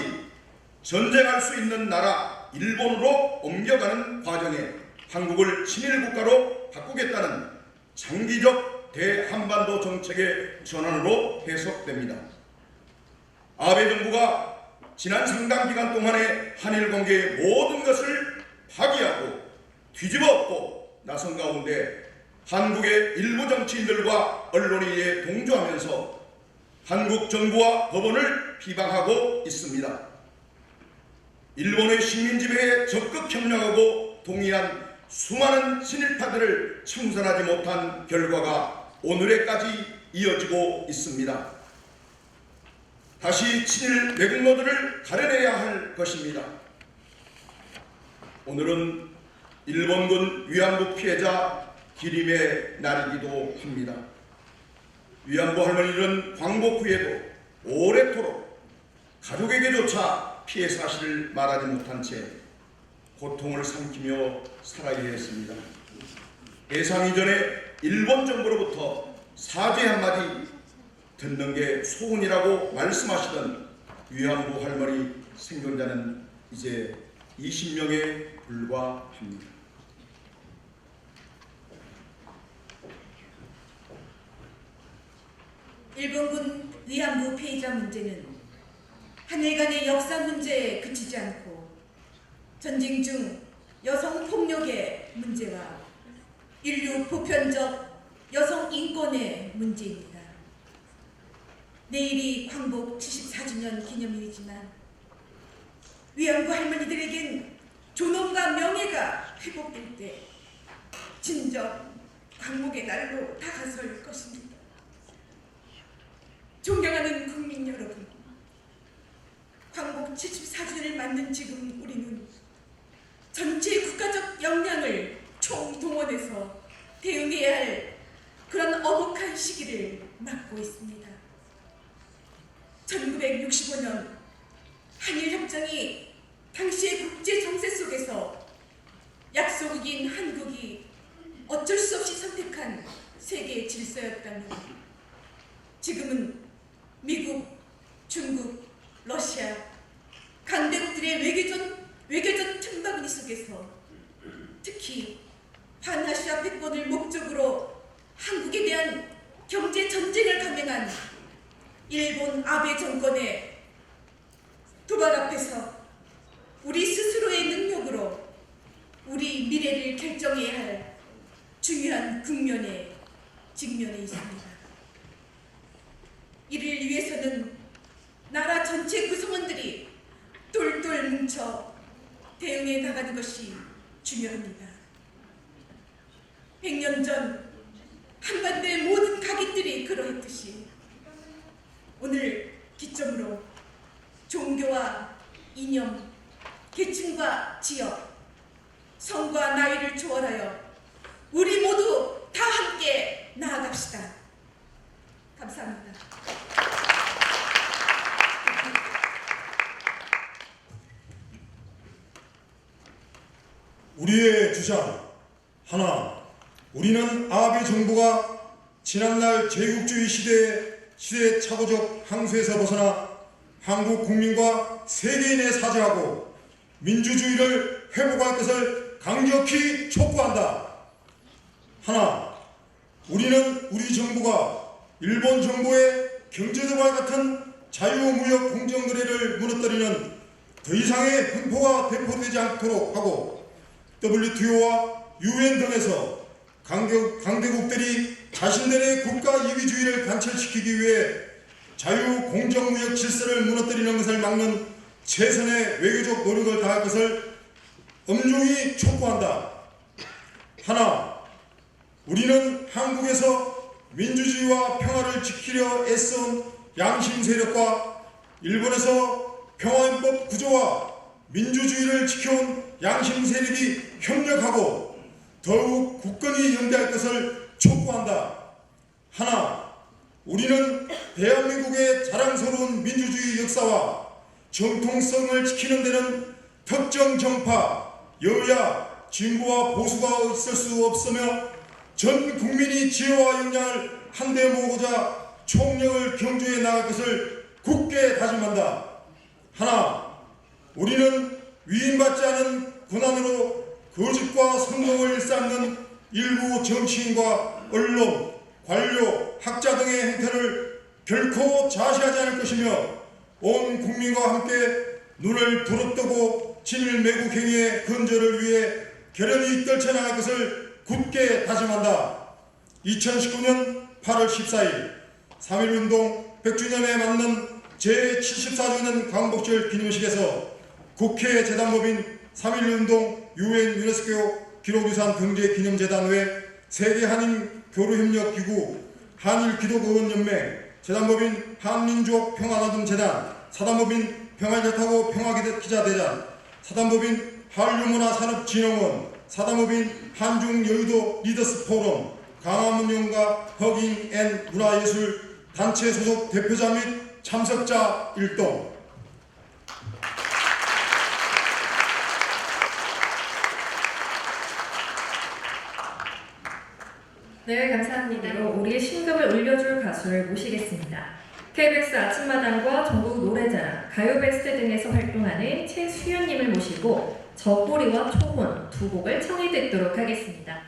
전쟁할 수 있는 나라 일본으로 옮겨가는 과정에 한국을 친일 국가로 바꾸겠다는 장기적 대한반도 정책의 전환으로 해석됩니다. 아베 정부가 지난 상당 기간 동안의 한일 관계의 모든 것을 파기하고 뒤집어 엎고 나선 가운데 한국의 일부 정치인들과 언론이 이에 동조하면서 한국 정부와 법원을 비방하고 있습니다. 일본의 식민 지배에 적극 협력하고 동의한 수많은 친일파들을 청산하지 못한 결과가 오늘에까지 이어지고 있습니다. 다시 친일 매국노들을 가려내야 할 것입니다. 오늘은 일본군 위안부 피해자 기림의 날이기도 합니다. 위안부 할머니는 광복 후에도 오래도록 가족에게조차 피해 사실을 말하지 못한 채 고통을 삼키며 살아야 했습니다. 해상 이전에 일본 정부로부터 사죄 한마디 듣는 게 소원이라고 말씀하시던 위안부 할머니 생존자는 이제 20명에 불과합니다. 일본군 위안부 피해자 문제는 한일 간의 역사 문제에 그치지 않고 전쟁 중 여성 폭력의 문제와 인류 보편적 여성 인권의 문제입니다. 내일이 광복 74주년 기념일이지만 위안부 할머니들에겐 존엄과 명예가 회복될 때 진정 광복의 날로 다가설 것입니다. 존경하는 국민 여러분, 광복 74주년을 맞는 지금 우리는 전체 국가적 역량을 총동원해서 대응해야 할 그런 어복한 시기를 맞고 있습니다. 1965년 한일협정이 당시의 국제 정세 속에서 약소국인 한국이 어쩔 수 없이 선택한 세계 질서였다면 지금은 미국, 중국, 러시아 강대국들의 외교적 틈바구니 속에서 특히 반아시아 패권을 목적으로 한국에 대한 경제 전쟁을 감행한 일본 아베 정권의 도발 앞에서 우리 스스로의 능력으로 우리 미래를 결정해야 할 중요한 국면에 직면해 있습니다. 이를 위해서는 나라 전체 구성원들이 똘똘 뭉쳐 대응해 나가는 것이 중요합니다. 100년 전 한반도의 모든 각인들이 그러했듯이 오늘 기점으로 종교와 이념, 계층과 지역, 성과 나이를 초월하여 우리 모두 다 함께 나아갑시다. 감사합니다. 우리의 주장 하나, 우리는 아베 정부가 지난날 제국주의 시대의 시대착오적 항수에서 벗어나 한국 국민과 세계인에 사죄하고 민주주의를 회복할 것을 강력히 촉구한다. 하나, 우리는 우리 정부가 일본 정부의 경제도발 같은 자유무역 공정거래를 무너뜨리는 더 이상의 분포가 대포되지 않도록 하고 WTO와 UN 등에서 강대국들이 자신들의 국가 이기주의를 관철시키기 위해 자유공정무역 질서를 무너뜨리는 것을 막는 최선의 외교적 노력을 다할 것을 엄중히 촉구한다. 하나, 우리는 한국에서 민주주의와 평화를 지키려 애써온 양심 세력과 일본에서 평화헌법 구조와 민주주의를 지켜온 양심 세력이 협력하고 더욱 굳건히 연대할 것을 촉구한다. 하나, 우리는 대한민국의 자랑스러운 민주주의 역사와 정통성을 지키는 데는 특정 정파, 여야, 진보와 보수가 있을 수 없으며 전 국민이 지혜와 역량을 한데 모으고자 총력을 경주해 나갈 것을 굳게 다짐한다. 하나, 우리는 위임받지 않은 고난으로 거짓과 선동을 쌓는 일부 정치인과 언론, 관료, 학자 등의 행태를 결코 자시하지 않을 것이며 온 국민과 함께 눈을 부릅뜨고 진일 매국 행위의 근절을 위해 결연히 떨쳐나갈 것을 굳게 다짐한다. 2019년 8월 14일 3.1운동 100주년에 맞는 제74주년 광복절 기념식에서 국회 재단법인 3.1운동 UN 유네스코 기록유산 경제기념재단 외 세계한인교류협력기구 한일기독의원연맹 재단법인 한민족평화나눔재단 사단법인 평화일타고 평화기자대전 사단법인 한류문화산업진흥원 사단법인 한중여의도 리더스포럼 강화문영가 흑인 문화예술 단체 소속 대표자 및 참석자 일동. 네, 감사합니다. 우리의 심금을 울려줄 가수를 모시겠습니다. KBS 아침마당과 전국 노래자랑, 가요베스트 등에서 활동하는 최수연님을 모시고 저꼬리와 초혼 두 곡을 청해 듣도록 하겠습니다.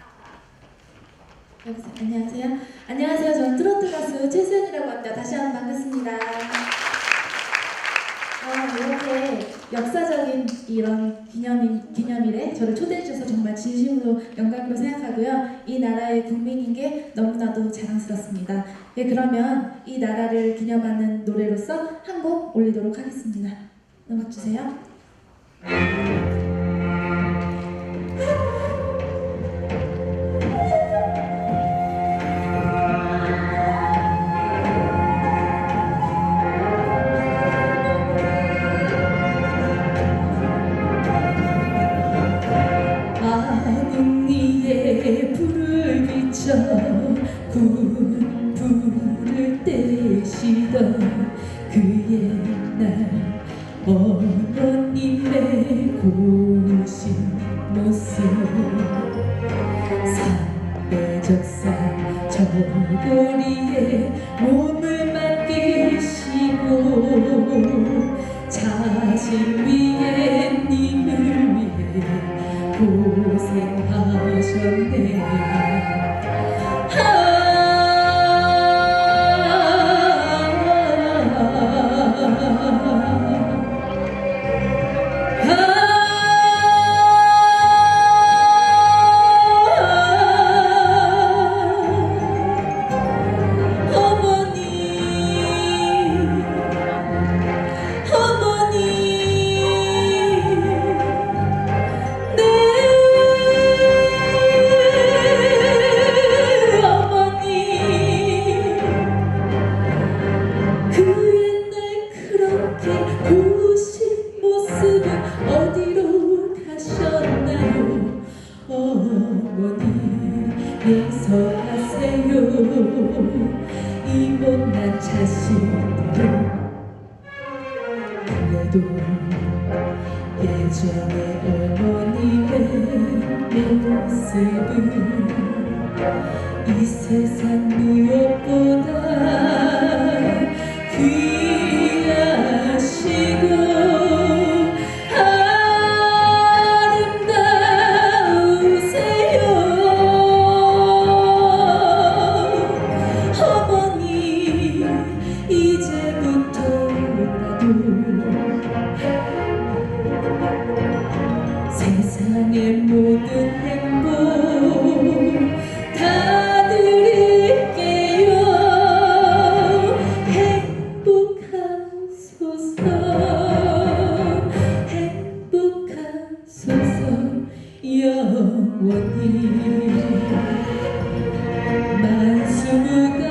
안녕하세요. 안녕하세요. 저는 트로트 가수 최수연이라고 합니다. 다시 한번 반갑습니다. 이렇게 역사적인 이런 기념일에 저를 초대해 주셔서 정말 진심으로 영광으로 생각하고요. 이 나라의 국민인 게 너무나도 자랑스럽습니다. 네, 그러면 이 나라를 기념하는 노래로서 한 곡 올리도록 하겠습니다. 음악 주세요. 불을 떼시던 그 옛날 어머님의 고우신 모습 산배적산 저고리에 몸을 맡기시고 자신 위에 님을 위해 고생하셨네. 이 못난 자식들 그래도 예전의 어머님의 모습은 이 세상 무엇보다 귀하시고 세상의 모든 행복 다 드릴게요. 행복하소서 행복하소서 영원히 만수무강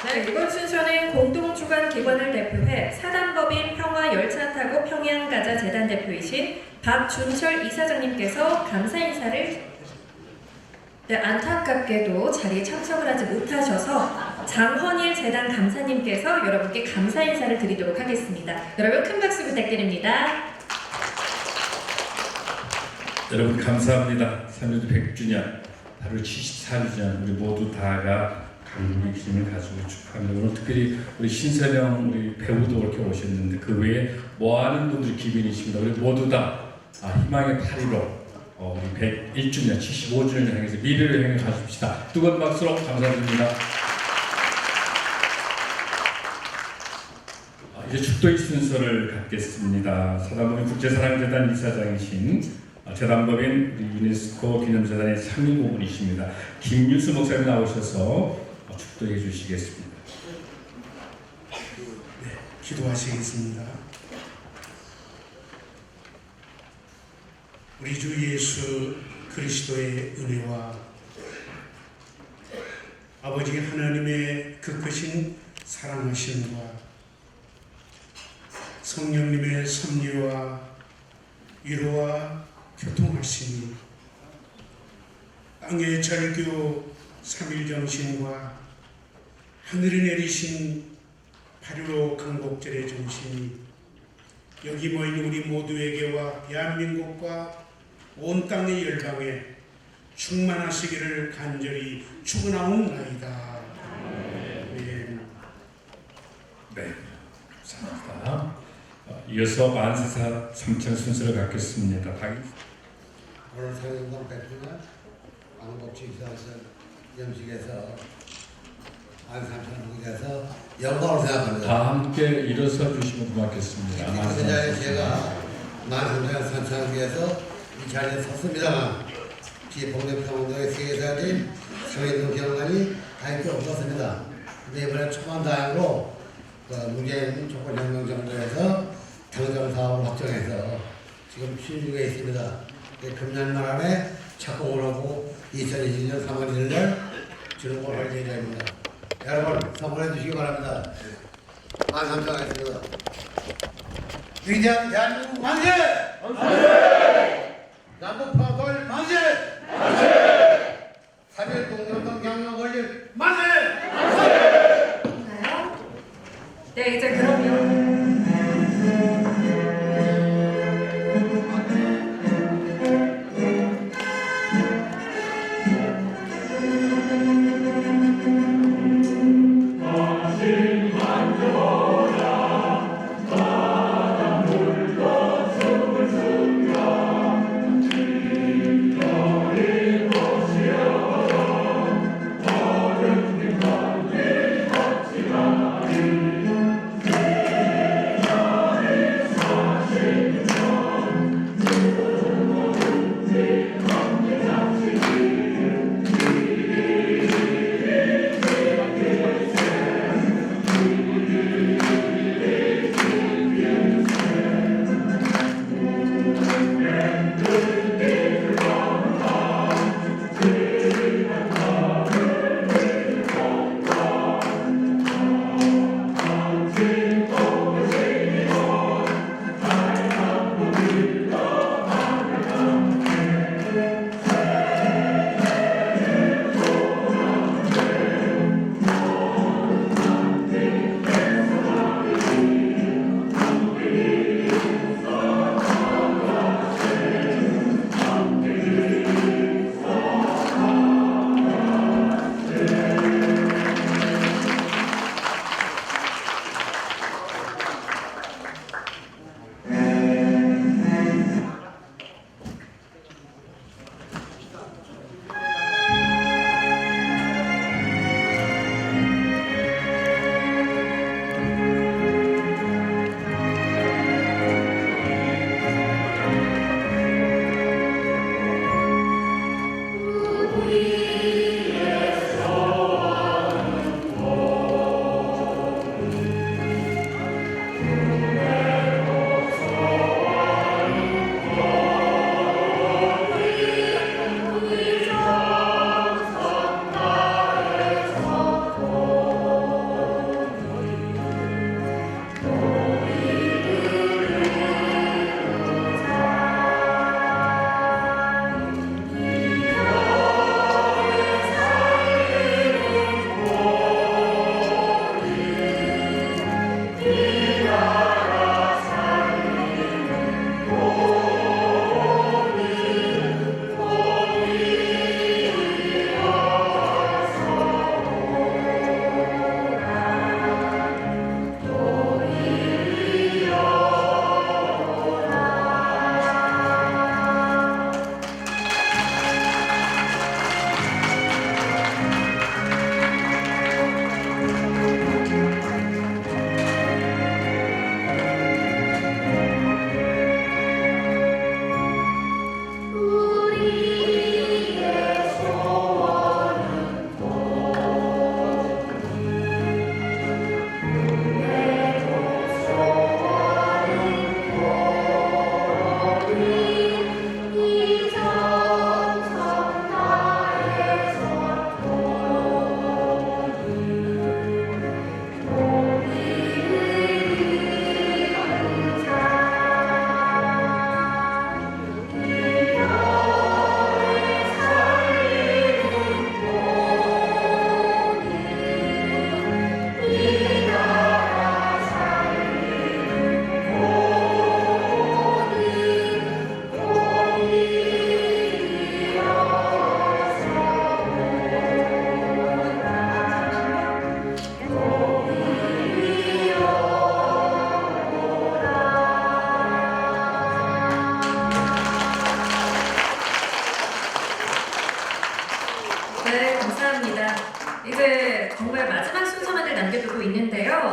네, 이번 순서는 공동주관 기관을 대표해 사단법인 평화열차 타고 평양 가자 재단 대표이신 박준철 이사장님께서 감사 인사를 안타깝게도 자리에 참석을 하지 못하셔서 장헌일 재단 감사님께서 여러분께 감사 인사를 드리도록 하겠습니다. 여러분 큰 박수 부탁드립니다. 여러분 감사합니다. 3.1 100주년, 바로 74주년 우리 모두 다가 강국의 힘을 가지고 축하합니다. 오늘 특별히 우리 신선영 우리 배우도 이렇게 오셨는데 그 외에 많은 분들이 기빈이십니다. 우리 모두 다 희망의 8.15 우리 101주년, 75주년을 향해서 미래를 향해 가십시다. 뜨거운 박수로 감사드립니다. 이제 축도의 순서를 갖겠습니다. 사단법인 국제사랑재단 이사장이신 재단법인 유네스코 기념재단의 상임고문이십니다. 김유수 목사님 나오셔서 축도해 주시겠습니다. 네, 기도하시겠습니다. 우리 주 예수 그리스도의 은혜와 아버지 하나님의 그 크신 사랑하심과 성령님의 섭리와 위로와 교통하심이 땅의 절교 3.1 정신과 하늘에 내리신 8.15 강복절의 정신이 여기 모인 우리 모두에게와 대한민국과 온 땅의 열방에 충만하시기를 간절히 축원하옵나이다. 네, 감사합니다. 이어서 만세사 3차 순서를 갖겠습니다. 오늘 상영동 100주년 광복지사선 영식에서 안산천 북에서 영광을 생각합니다. 다 함께 일어서 주시면 고맙겠습니다. 그 자리에 제가 만삼천 선창위에서 이 자리에 섰습니다만 비폭력평화운동의 세계사진 상해동 경관이 다행히 없었습니다. 근데 이번에 초반다행으로 문재인 촛불혁명 정부에서 당정 사업을 확정해서 지금 추진 중에 있습니다. 금년말 안에 착공을 하고 2020년 3월 1일 주목을 할 예정입니다. 여러분 선물해 주시기 바랍니다. 만삼천하겠습니다. 위대한 대한민국 만세! 만세! 남북파벌 만세! 만세! 3.1 공동정 경영 권리 만세! 만세! 네, 이제 그러면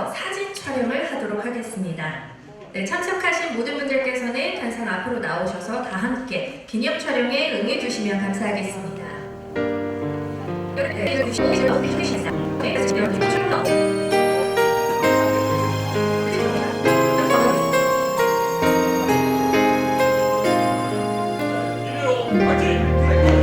앞에서 사진 촬영을 하도록 하겠습니다. 네, 참석하신 모든 분들께서는 항상 앞으로 나오셔서 다 함께 기념 촬영에 응해주시면 감사하겠습니다. 화이팅!